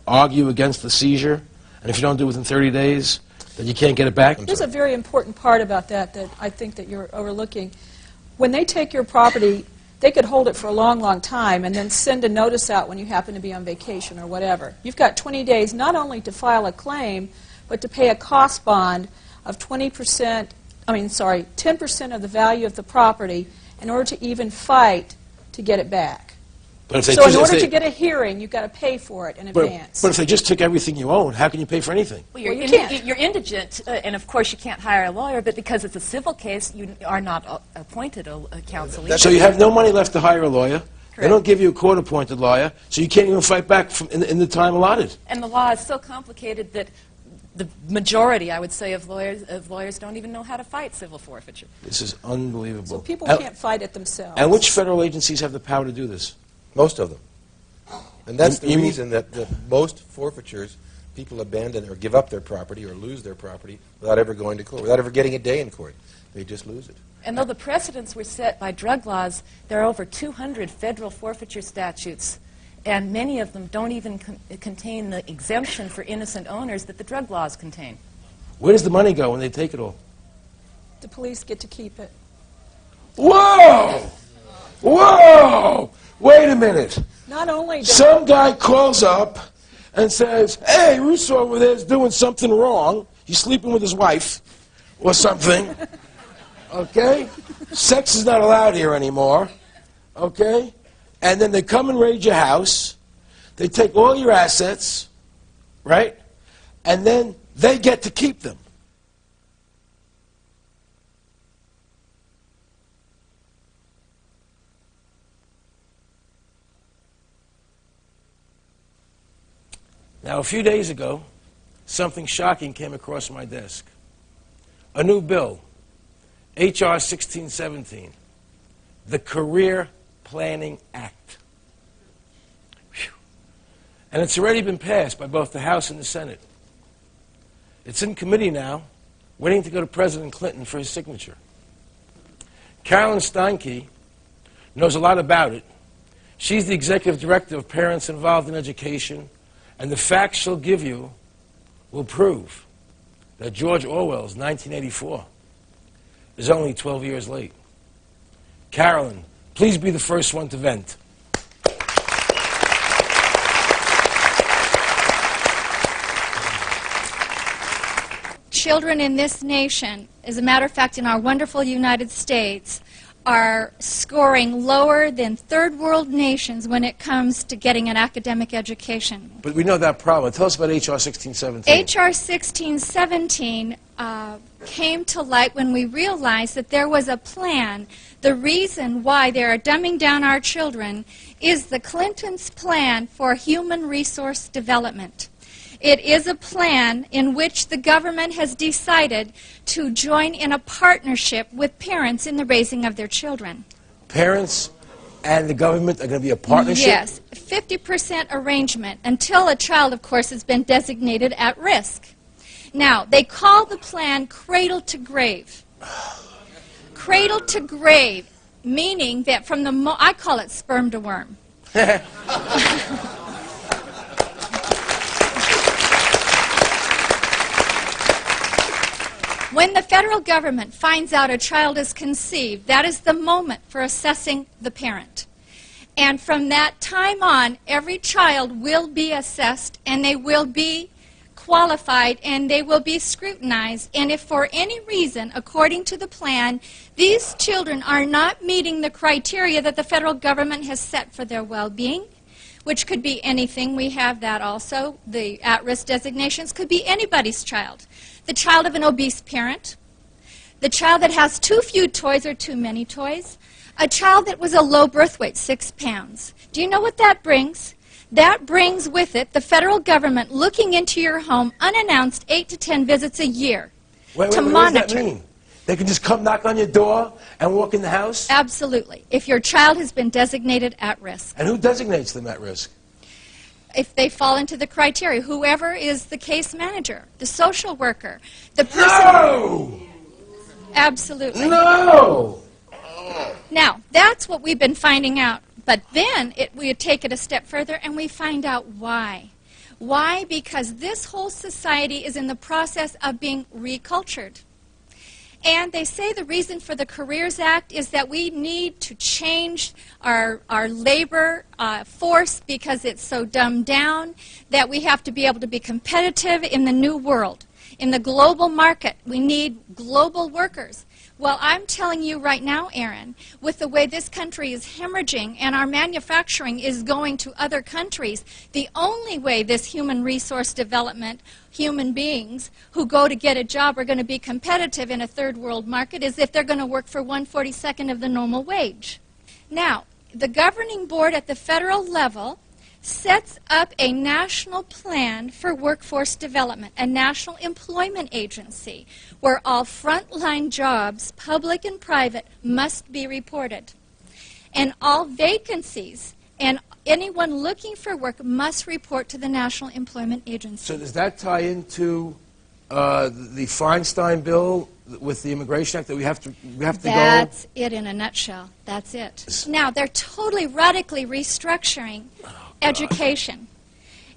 argue against the seizure, and if you don't do it within 30 days, then you can't get it back? There's a very important part about that I think that you're overlooking. When they take your property, they could hold it for a long, long time and then send a notice out when you happen to be on vacation or whatever. You've got 20 days not only to file a claim, but to pay a cost bond of 10% of the value of the property in order to even fight to get it back. So in order to get a hearing, you've got to pay for it in advance. But if they just took everything you own, how can you pay for anything? Well, you're indigent, and of course you can't hire a lawyer, but because it's a civil case, you are not appointed a counsel either. So you have no money left to hire a lawyer, They don't give you a court-appointed lawyer, so you can't even fight back in the time allotted. And the law is so complicated that the majority, I would say, of lawyers don't even know how to fight civil forfeiture. This is unbelievable. So people can't fight it themselves. And which federal agencies have the power to do this? Most of them. And that's the reason that most forfeitures, people abandon or give up their property or lose their property without ever going to court, without ever getting a day in court. They just lose it. And though the precedents were set by drug laws, there are over 200 federal forfeiture statutes, and many of them don't even contain the exemption for innocent owners that the drug laws contain. Where does the money go when they take it all? The police get to keep it. Whoa! Whoa! Wait a minute. Not only some guy calls up and says, hey, Russo over there is doing something wrong. He's sleeping with his wife or something. Okay? Sex is not allowed here anymore. Okay? And then they come and raid your house. They take all your assets, right? And then they get to keep them. Now, a few days ago, something shocking came across my desk. A new bill, H.R. 1617, the Career Planning Act. Whew. And it's already been passed by both the House and the Senate. It's in committee now, waiting to go to President Clinton for his signature. Carolyn Steinke knows a lot about it. She's the executive director of Parents Involved in Education, and the facts she'll give you will prove that George Orwell's 1984 is only 12 years late. Carolyn, please be the first one to vent. Children in this nation, as a matter of fact, in our wonderful United States, are scoring lower than third world nations when it comes to getting an academic education. But we know that problem. Tell us about H.R. 1617. H.R. 1617 came to light when we realized that there was a plan. The reason why they are dumbing down our children is the Clintons' plan for human resource development. It is a plan in which the government has decided to join in a partnership with parents in the raising of their children. Parents and the government are going to be a partnership? Yes, 50% arrangement until a child, of course, has been designated at risk. Now, they call the plan cradle to grave. Cradle to grave, meaning that from the I call it sperm to worm. When the federal government finds out a child is conceived, that is the moment for assessing the parent. And from that time on, every child will be assessed, and they will be qualified, and they will be scrutinized. And if for any reason, according to the plan, these children are not meeting the criteria that the federal government has set for their well-being, which could be anything, we have that also, the at-risk designations could be anybody's child. The child of an obese parent, the child that has too few toys or too many toys, a child that was a low birth weight, 6 pounds. Do you know what that brings? That brings with it the federal government looking into your home unannounced 8 to 10 visits a year to monitor. What does that mean? They can just come knock on your door and walk in the house? Absolutely. If your child has been designated at risk. And who designates them at risk? If they fall into the criteria, whoever is the case manager, the social worker, the person... No! Absolutely. No! Now, that's what we've been finding out. But then we take it a step further and we find out why. Why? Because this whole society is in the process of being recultured. And they say the reason for the Careers Act is that we need to change our labor force because it's so dumbed down, that we have to be able to be competitive in the new world. In the global market, we need global workers. Well, I'm telling you right now, Aaron, with the way this country is hemorrhaging and our manufacturing is going to other countries, the only way this human resource development, human beings who go to get a job are going to be competitive in a third world market is if they're going to work for 1/42 of the normal wage. Now, the governing board at the federal level sets up a national plan for workforce development, a national employment agency, where all frontline jobs, public and private, must be reported. And all vacancies and anyone looking for work must report to the National Employment Agency. So does that tie into the Feinstein bill with the Immigration Act that we have to go? That's it in a nutshell. That's it. Now, they're totally radically restructuring education.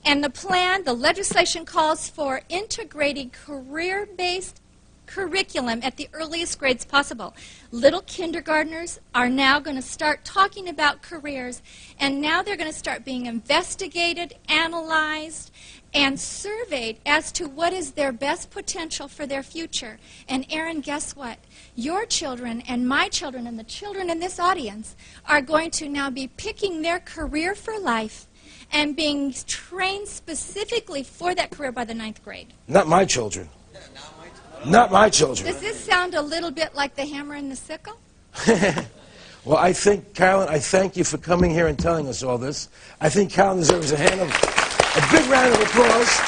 And the plan, the legislation calls for integrating career-based curriculum at the earliest grades possible. Little kindergartners are now going to start talking about careers, and now they're going to start being investigated, analyzed, and surveyed as to what is their best potential for their future. And Aaron, guess what? Your children and my children and the children in this audience are going to now be picking their career for life and being trained specifically for that career by the 9th grade. Not my children. Not my children. Does this sound a little bit like the hammer and the sickle? Well, I think, Carolyn, I thank you for coming here and telling us all this. I think Carolyn deserves a big round of applause.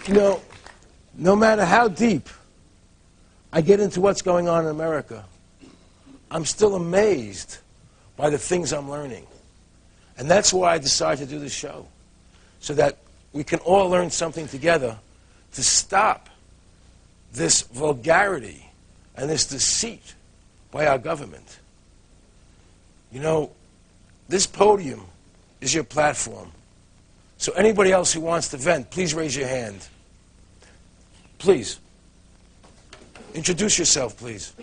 You know, no matter how deep I get into what's going on in America, I'm still amazed by the things I'm learning. And that's why I decided to do this show, so that we can all learn something together to stop this vulgarity and this deceit by our government. You know, this podium is your platform. So anybody else who wants to vent, please raise your hand. Please. Introduce yourself, please.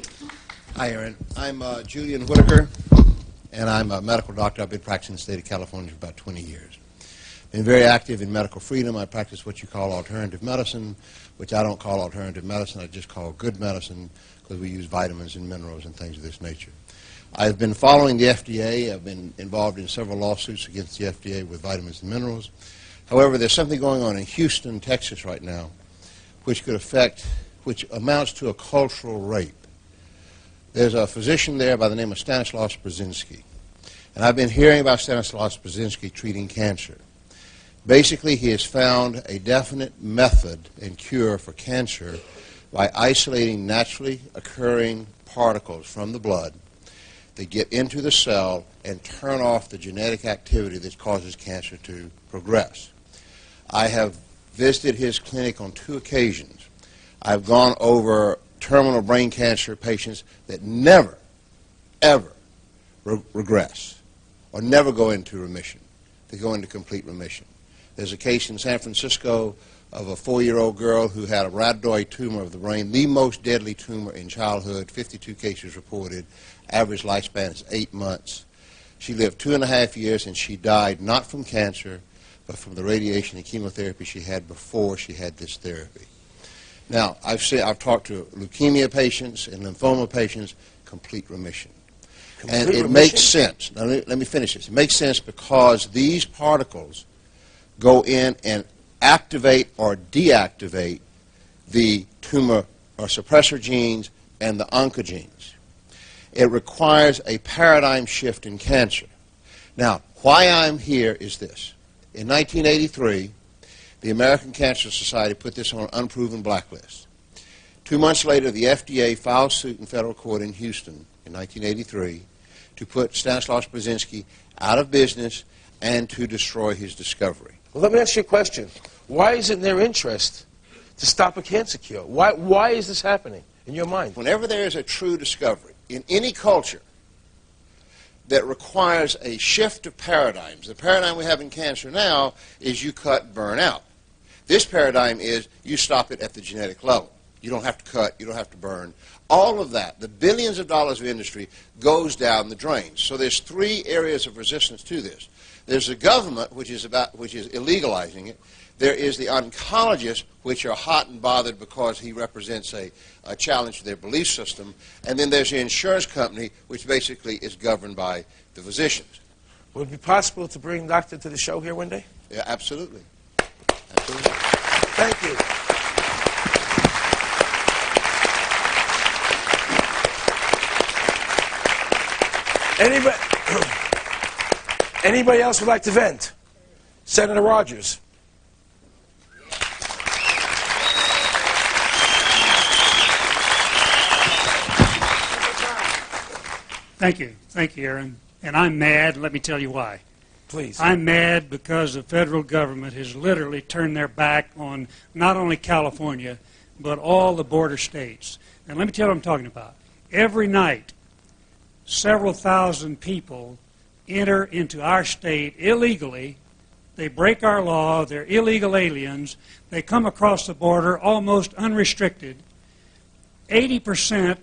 Hi, Aaron. I'm Julian Whitaker, and I'm a medical doctor. I've been practicing in the state of California for about 20 years. Been very active in medical freedom. I practice what you call alternative medicine, which I don't call alternative medicine. I just call good medicine, because we use vitamins and minerals and things of this nature. I've been following the FDA. I've been involved in several lawsuits against the FDA with vitamins and minerals. However, there's something going on in Houston, Texas right now, which amounts to a cultural rape. There's a physician there by the name of Stanislaus Brzezinski. And I've been hearing about Stanislaus Brzezinski treating cancer. Basically, he has found a definite method and cure for cancer by isolating naturally occurring particles from the blood that get into the cell and turn off the genetic activity that causes cancer to progress. I have visited his clinic on 2 occasions. I've gone over terminal brain cancer patients that never, ever regress or never go into remission. They go into complete remission. There's a case in San Francisco of a 4-year-old girl who had a rhabdoid tumor of the brain, the most deadly tumor in childhood, 52 cases reported. Average lifespan is 8 months. She lived 2.5 years, and she died not from cancer, but from the radiation and chemotherapy she had before she had this therapy. Now, I've talked to leukemia patients and lymphoma patients, complete remission. And it makes sense. Now, let me finish this. It makes sense because these particles go in and activate or deactivate the tumor or suppressor genes and the oncogenes. It requires a paradigm shift in cancer. Now, why I'm here is this. In 1983, the American Cancer Society put this on an unproven blacklist. 2 months later, the FDA filed suit in federal court in Houston in 1983 to put Stanislaus Brzezinski out of business and to destroy his discovery. Well, let me ask you a question. Why is it in their interest to stop a cancer cure? Why is this happening in your mind? Whenever there is a true discovery in any culture that requires a shift of paradigms, the paradigm we have in cancer now is you cut, burn out. This paradigm is you stop it at the genetic level. You don't have to cut, you don't have to burn. All of that, the billions of dollars of industry, goes down the drain. So there's 3 areas of resistance to this. There's the government, which is illegalizing it. There is the oncologists, which are hot and bothered because he represents a challenge to their belief system. And then there's the insurance company, which basically is governed by the physicians. Would it be possible to bring Doctor to the show here one day? Yeah, absolutely. Absolutely. Thank you. Anybody, anybody else would like to vent? Senator Rogers. Thank you, Aaron. And I'm mad. Let me tell you why. Please. I'm mad because the federal government has literally turned their back on not only California, but all the border states. And let me tell you what I'm talking about. Every night, several thousand people enter into our state illegally. They break our law. They're illegal aliens. They come across the border almost unrestricted. 80%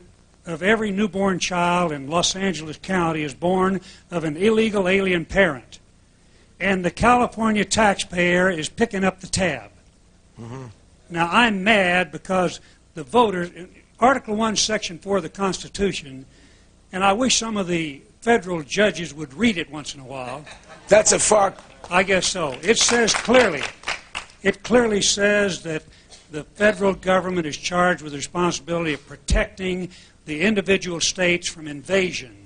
of every newborn child in Los Angeles County is born of an illegal alien parent. And the California taxpayer is picking up the tab. Mm-hmm. Now, I'm mad because the voters, Article 1, Section 4 of the Constitution, and I wish some of the federal judges would read it once in a while. That's a far... I guess so. It says clearly, it clearly says that the federal government is charged with the responsibility of protecting the individual states from invasion.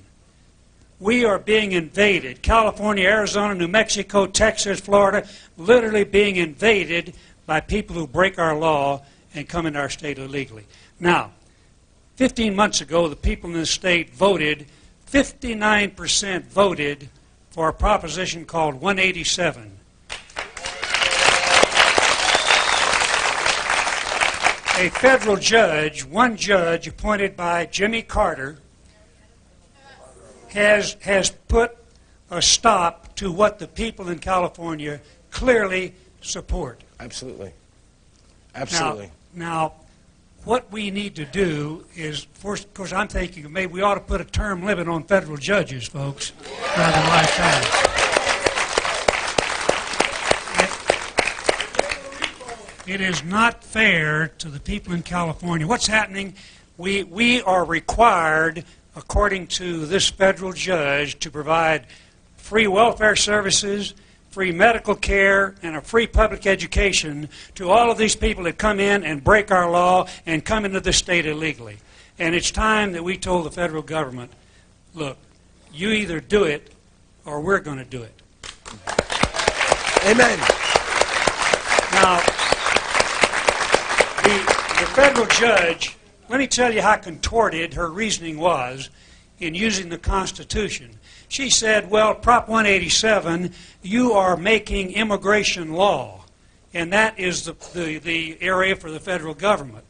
We are being invaded. California, Arizona, New Mexico, Texas, Florida, literally being invaded by people who break our law and come into our state illegally. Now, 15 months ago, the people in this state voted, 59% voted for a proposition called 187. A federal judge, one judge appointed by Jimmy Carter, has put a stop to what the people in California clearly support. Absolutely. Absolutely. Now, what we need to do is, of course, I'm thinking maybe we ought to put a term limit on federal judges, folks, rather than lifetime. It is not fair to the people in California. What's happening? We are required, according to this federal judge, to provide free welfare services, free medical care, and a free public education to all of these people that come in and break our law and come into the state illegally. And it's time that we told the federal government, look, you either do it or we're going to do it. Amen. Now, the federal judge, let me tell you how contorted her reasoning was in using the Constitution. She said, well, Prop 187, you are making immigration law, and that is the area for the federal government.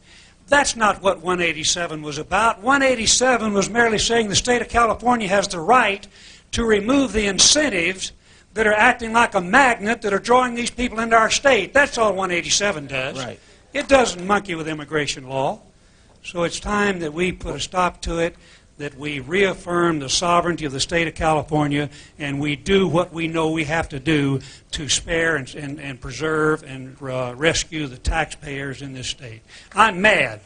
That's not what 187 was about. 187 was merely saying the state of California has the right to remove the incentives that are acting like a magnet that are drawing these people into our state. That's all 187 does. Right. It doesn't monkey with immigration law. So it's time that we put a stop to it, that we reaffirm the sovereignty of the state of California, and we do what we know we have to do to spare and preserve and rescue the taxpayers in this state. I'm mad.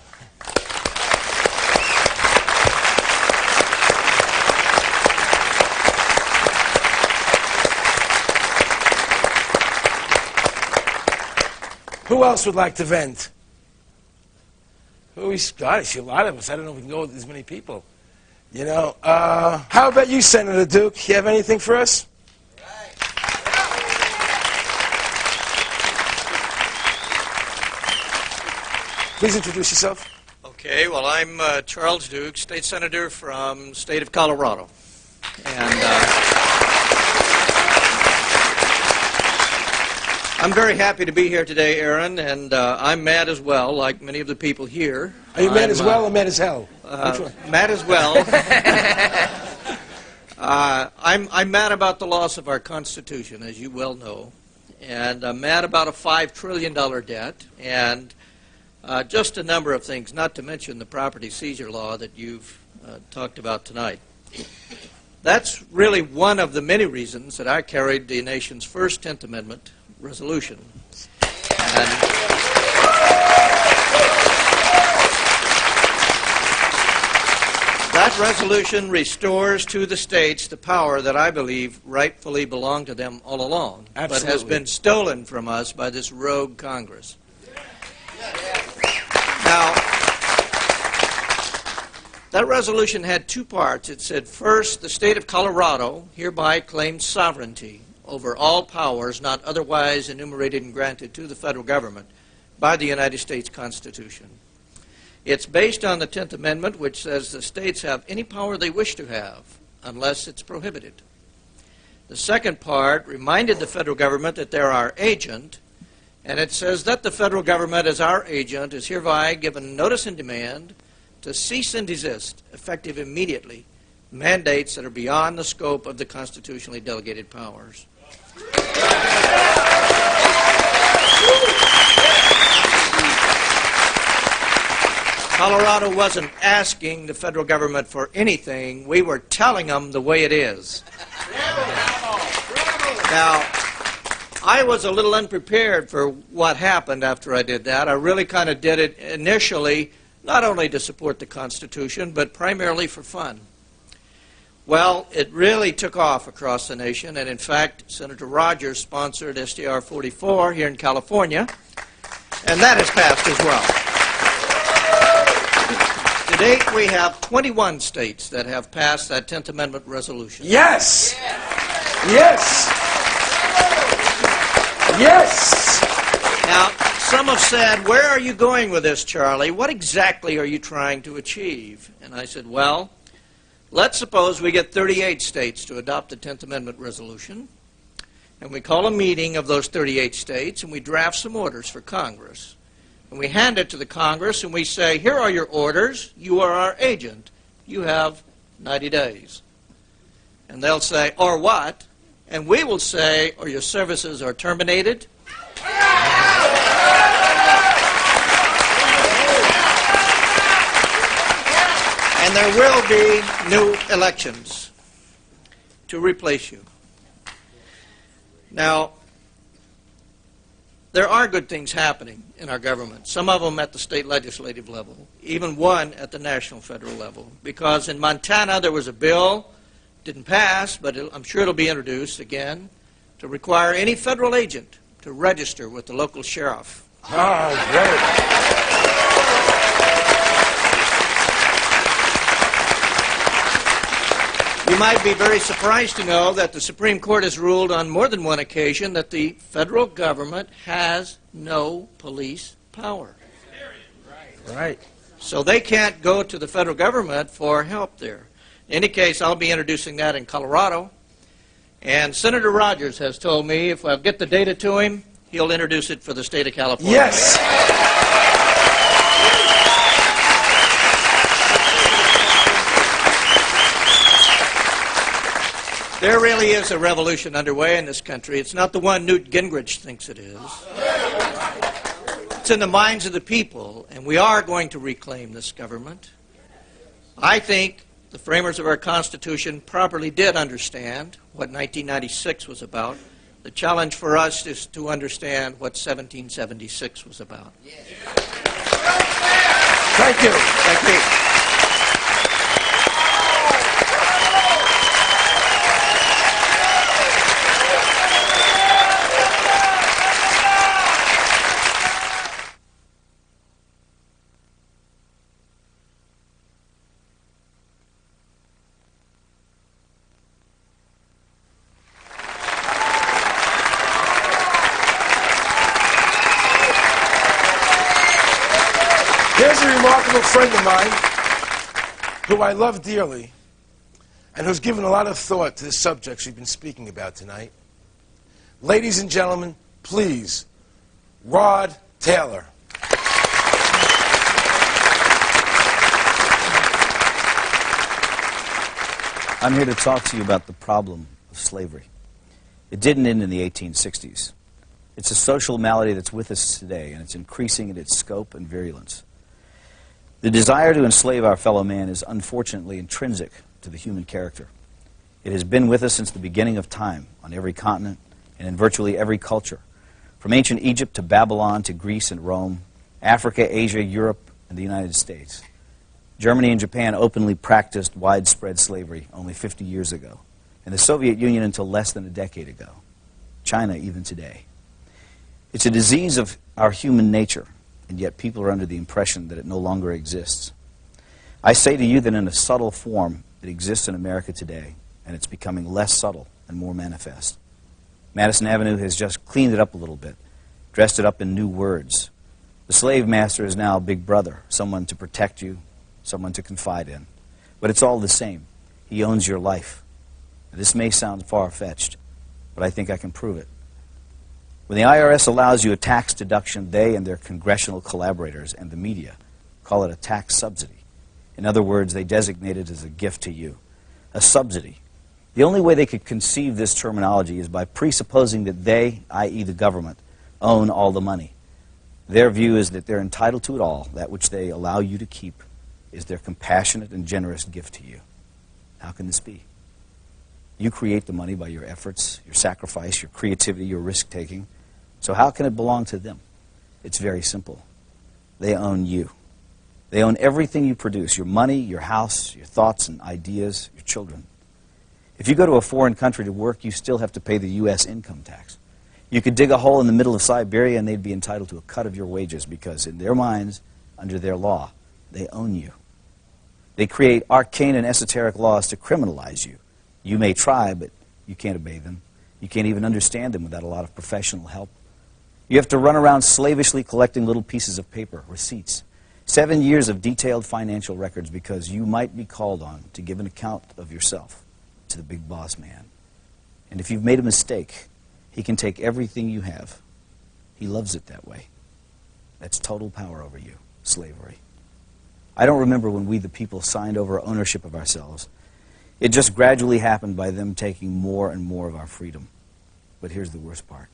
Who else would like to vent? God, I see a lot of us. I don't know if we can go with as many people. You know, how about you, Senator Duke? You have anything for us? Please introduce yourself. Okay, well, I'm Charles Duke, state senator from the state of Colorado. And I'm very happy to be here today, Aaron, and I'm mad as well, like many of the people here. Are you mad as well or mad as hell? Mad as well. I'm mad about the loss of our Constitution, as you well know, and I'm mad about a $5 trillion debt, and just a number of things, not to mention the property seizure law that you've talked about tonight. That's really one of the many reasons that I carried the nation's first 10th Amendment resolution. And that resolution restores to the states the power that I believe rightfully belonged to them all along, Absolutely. but has been stolen from us by this rogue Congress. Now, that That resolution had two parts. It said, first, the state of Colorado hereby claims sovereignty over all powers not otherwise enumerated and granted to the federal government by the United States Constitution. It's based on the 10th Amendment, which says the states have any power they wish to have, unless it's prohibited. The second part reminded the federal government that they're our agent, and it says that the federal government, as our agent, is hereby given notice and demand to cease and desist, effective immediately, mandates that are beyond the scope of the constitutionally delegated powers. Colorado wasn't asking the federal government for anything. We were telling them the way it is. Now, I was a little unprepared for what happened after I did that. I really kind of did it initially, not only to support the Constitution, but primarily for fun. Well, it really took off across the nation, and in fact, Senator Rogers sponsored SDR 44 here in California, and that has passed as well. To date, we have 21 states that have passed that 10th Amendment resolution. Yes! Yes! Yes! Now, some have said, where are you going with this, Charlie? What exactly are you trying to achieve? And I said, well, let's suppose we get 38 states to adopt the 10th Amendment resolution, and we call a meeting of those 38 states, and we draft some orders for Congress. And we hand it to the Congress, and we say, here are your orders. You are our agent. You have 90 days. And they'll say, or what? And we will say, or your services are terminated. And there will be new elections to replace you. Now, there are good things happening in our government, some of them at the state legislative level, even one at the national federal level. Because in Montana there was a bill, didn't pass, but I'm sure it'll be introduced again, to require any federal agent to register with the local sheriff. Oh, great. You might be very surprised to know that the Supreme Court has ruled on more than one occasion that the federal government has no police power. Right. So they can't go to the federal government for help there. In any case, I'll be introducing that in Colorado. And Senator Rogers has told me if I'll get the data to him, he'll introduce it for the state of California. Yes. There really is a revolution underway in this country. It's not the one Newt Gingrich thinks it is. It's in the minds of the people, and we are going to reclaim this government. I think the framers of our Constitution properly did understand what 1996 was about. The challenge for us is to understand what 1776 was about. Thank you. Thank you. Here's a remarkable friend of mine who I love dearly and who's given a lot of thought to the subjects we've been speaking about tonight. Ladies and gentlemen, please, Rod Taylor. I'm here to talk to you about the problem of slavery. It didn't end in the 1860s. It's a social malady that's with us today, and it's increasing in its scope and virulence. The desire to enslave our fellow man is unfortunately intrinsic to the human character. It has been with us since the beginning of time, on every continent and in virtually every culture, from ancient Egypt to Babylon to Greece and Rome, Africa, Asia, Europe, and the United States. Germany and Japan openly practiced widespread slavery only 50 years ago, and the Soviet Union until less than a decade ago. China even today. It's a disease of our human nature, and yet people are under the impression that it no longer exists. I say to you that in a subtle form it exists in America today, and it's becoming less subtle and more manifest. Madison Avenue has just cleaned it up a little bit, dressed it up in new words. The slave master is now Big Brother, someone to protect you, someone to confide in. But it's all the same. He owns your life. This may sound far-fetched, but I think I can prove it. When the IRS allows you a tax deduction, they and their congressional collaborators and the media call it a tax subsidy. In other words, they designate it as a gift to you, a subsidy. The only way they could conceive this terminology is by presupposing that they, i.e. the government, own all the money. Their view is that they're entitled to it all. That which they allow you to keep is their compassionate and generous gift to you. How can this be? You create the money by your efforts, your sacrifice, your creativity, your risk-taking. So how can it belong to them? It's very simple. They own you. They own everything you produce, your money, your house, your thoughts and ideas, your children. If you go to a foreign country to work, you still have to pay the U.S. income tax. You could dig a hole in the middle of Siberia and they'd be entitled to a cut of your wages because in their minds, under their law, they own you. They create arcane and esoteric laws to criminalize you. You may try, but you can't obey them. You can't even understand them without a lot of professional help. You have to run around slavishly collecting little pieces of paper, receipts, 7 years of detailed financial records because you might be called on to give an account of yourself to the big boss man. And if you've made a mistake, he can take everything you have. He loves it that way. That's total power over you, slavery. I don't remember when we, the people, signed over ownership of ourselves. It just gradually happened by them taking more and more of our freedom. But here's the worst part.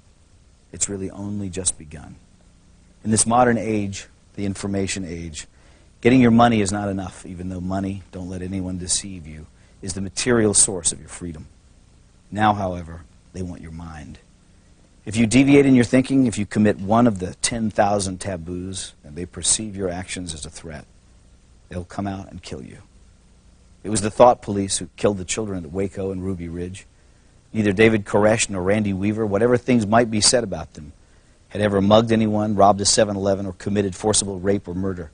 It's really only just begun. In this modern age, the information age, getting your money is not enough, even though money, don't let anyone deceive you, is the material source of your freedom. Now, however, they want your mind. If you deviate in your thinking, if you commit one of the 10,000 taboos, and they perceive your actions as a threat, they'll come out and kill you. It was the thought police who killed the children at Waco and Ruby Ridge. Neither David Koresh nor Randy Weaver, whatever things might be said about them, had ever mugged anyone, robbed a 7-Eleven, or committed forcible rape or murder.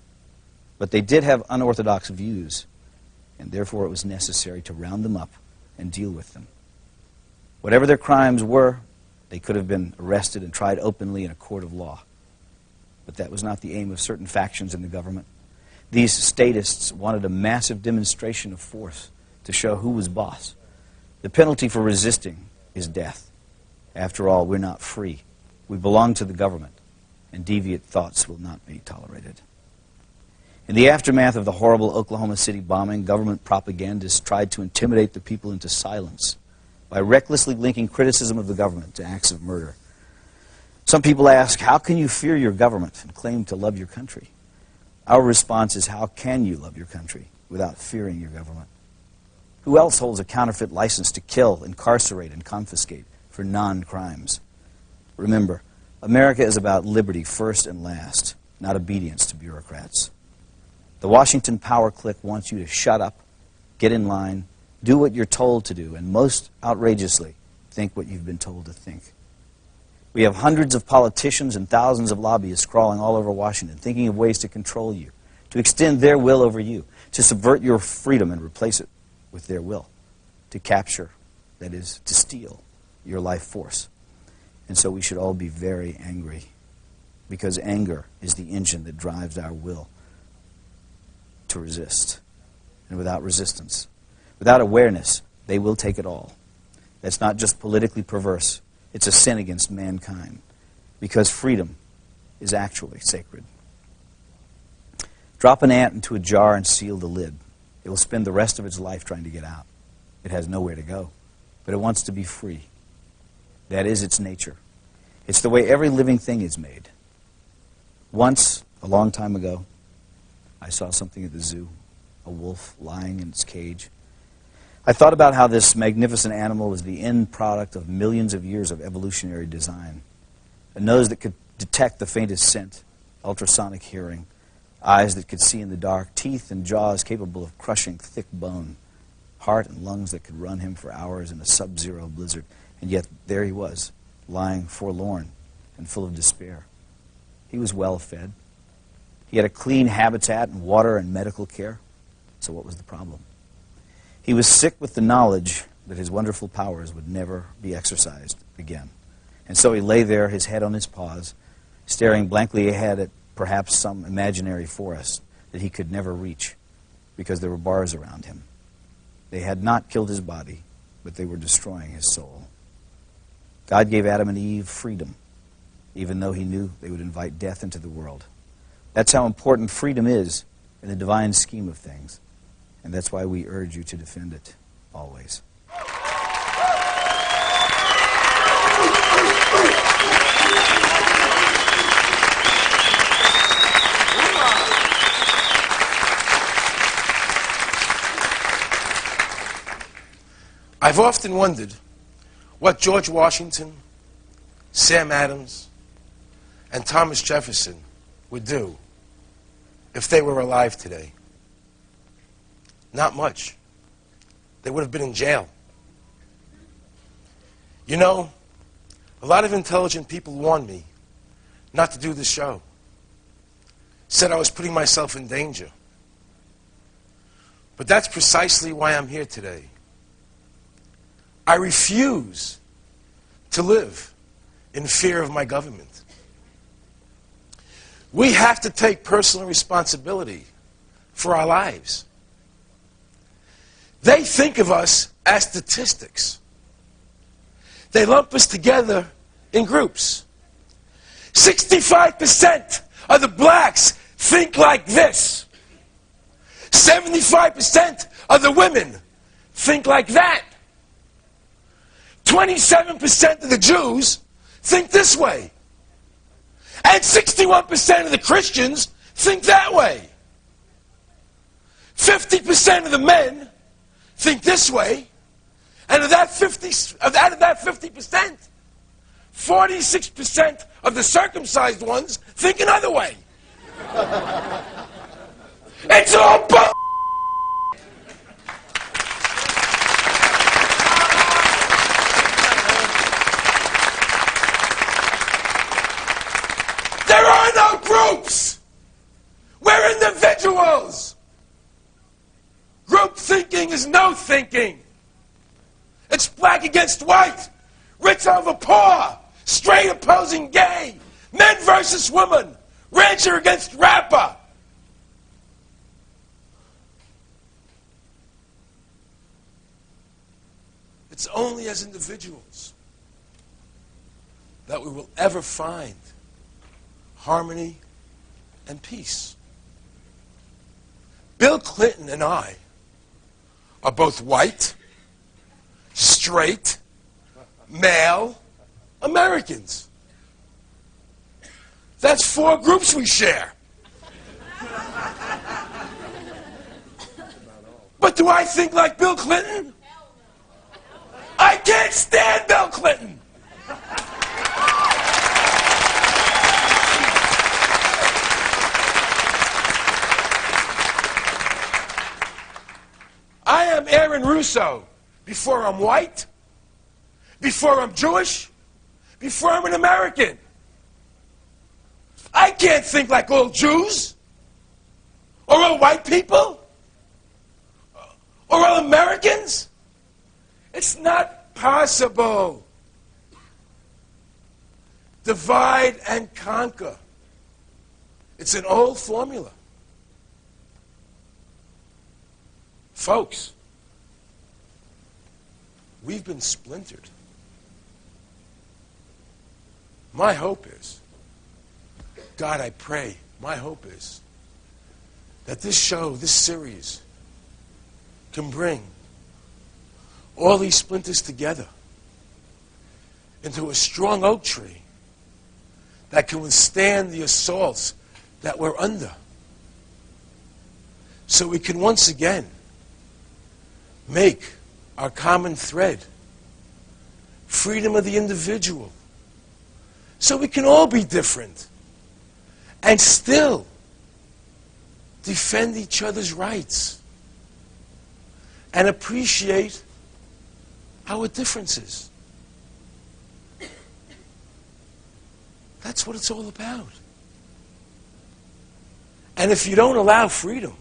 But they did have unorthodox views, and therefore it was necessary to round them up and deal with them. Whatever their crimes were, they could have been arrested and tried openly in a court of law. But that was not the aim of certain factions in the government. These statists wanted a massive demonstration of force to show who was boss. The penalty for resisting is death. After all, we're not free. We belong to the government, and deviant thoughts will not be tolerated. In the aftermath of the horrible Oklahoma City bombing, government propagandists tried to intimidate the people into silence by recklessly linking criticism of the government to acts of murder. Some people ask, how can you fear your government and claim to love your country? Our response is, how can you love your country without fearing your government? Who else holds a counterfeit license to kill, incarcerate, and confiscate for non-crimes? Remember, America is about liberty first and last, not obedience to bureaucrats. The Washington power clique wants you to shut up, get in line, do what you're told to do, and most outrageously, think what you've been told to think. We have hundreds of politicians and thousands of lobbyists crawling all over Washington, thinking of ways to control you, to extend their will over you, to subvert your freedom and replace it with their will, to capture, that is, to steal your life force. And so we should all be very angry, because anger is the engine that drives our will to resist. And without resistance, without awareness, they will take it all. That's not just politically perverse. It's a sin against mankind, because freedom is actually sacred. Drop an ant into a jar and seal the lid. It will spend the rest of its life trying to get out. It has nowhere to go, but it wants to be free. That is its nature. It's the way every living thing is made. Once, a long time ago, I saw something at the zoo, a wolf lying in its cage. I thought about how this magnificent animal is the end product of millions of years of evolutionary design. A nose that could detect the faintest scent, ultrasonic hearing, eyes that could see in the dark, teeth and jaws capable of crushing thick bone, heart and lungs that could run him for hours in a sub-zero blizzard. And yet there he was, lying forlorn and full of despair. He was well fed. He had a clean habitat and water and medical care. So what was the problem? He was sick with the knowledge that his wonderful powers would never be exercised again. And so he lay there, his head on his paws, staring blankly ahead at perhaps some imaginary forest that he could never reach because there were bars around him. They had not killed his body, but they were destroying his soul. God gave Adam and Eve freedom, even though he knew they would invite death into the world. That's how important freedom is in the divine scheme of things, and that's why we urge you to defend it always. I've often wondered what George Washington, Sam Adams, and Thomas Jefferson would do if they were alive today. Not much. They would have been in jail. You know, a lot of intelligent people warned me not to do this show. Said I was putting myself in danger. But that's precisely why I'm here today. I refuse to live in fear of my government. We have to take personal responsibility for our lives. They think of us as statistics. They lump us together in groups. 65% of the blacks think like this. 75% of the women think like that. 27% of the Jews think this way. And 61% of the Christians think that way. 50% of the men think this way. And out of that 50%, 46% of the circumcised ones think another way. It's all bull. There are no groups. We're individuals. Group thinking is no thinking. It's black against white, rich over poor, straight opposing gay, men versus women, rancher against rapper. It's only as individuals that we will ever find harmony and peace. Bill Clinton and I are both white, straight, male Americans. That's 4 groups we share. But do I think like Bill Clinton? I can't stand Bill Clinton. I am Aaron Russo before I'm white, before I'm Jewish, before I'm an American. I can't think like all Jews, or all white people, or all Americans. It's not possible. Divide and conquer. It's an old formula. Folks, we've been splintered. My hope is, God, I pray, my hope is that this show, this series, can bring all these splinters together into a strong oak tree that can withstand the assaults that we're under. So we can once again make our common thread freedom of the individual. So we can all be different and still defend each other's rights and appreciate our differences. That's what it's all about. And if you don't allow freedom,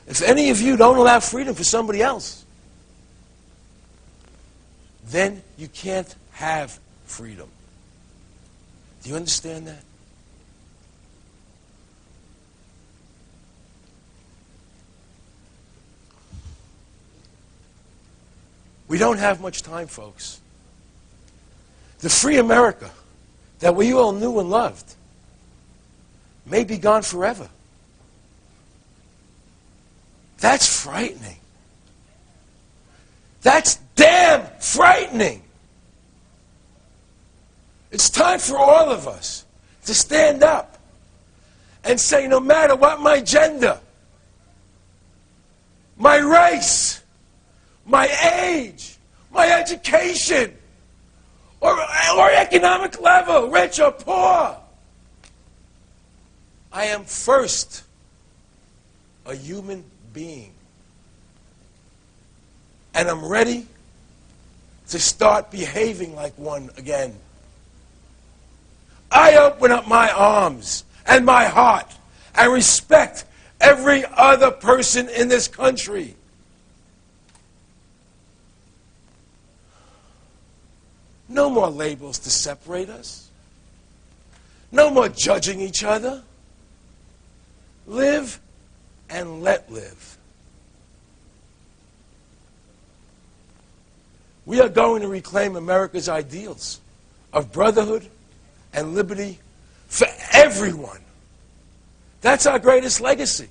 If any of you don't allow freedom for somebody else, then you can't have freedom. Do you understand that? We don't have much time, folks. The free America that we all knew and loved may be gone forever. That's frightening. That's damn frightening. It's time for all of us to stand up and say, no matter what my gender, my race, my age, my education, or economic level, rich or poor, I am first a human being. And I'm ready to start behaving like one again. I open up my arms and my heart and respect every other person in this country. No more labels to separate us. No more judging each other. Live and let live. We are going to reclaim America's ideals of brotherhood and liberty for everyone. That's our greatest legacy.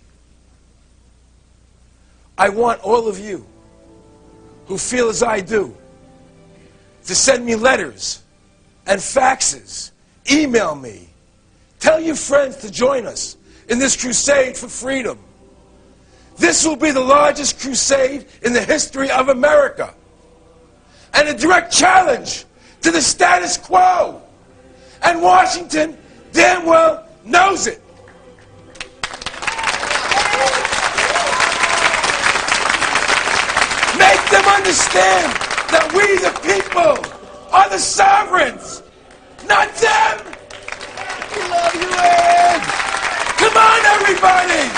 I want all of you who feel as I do to send me letters and faxes, email me, tell your friends to join us in this crusade for freedom. This will be the largest crusade in the history of America, and a direct challenge to the status quo. And Washington damn well knows it. Make them understand that we, the people, are the sovereigns, not them. We love you, Ed. Come on, everybody.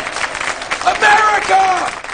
America!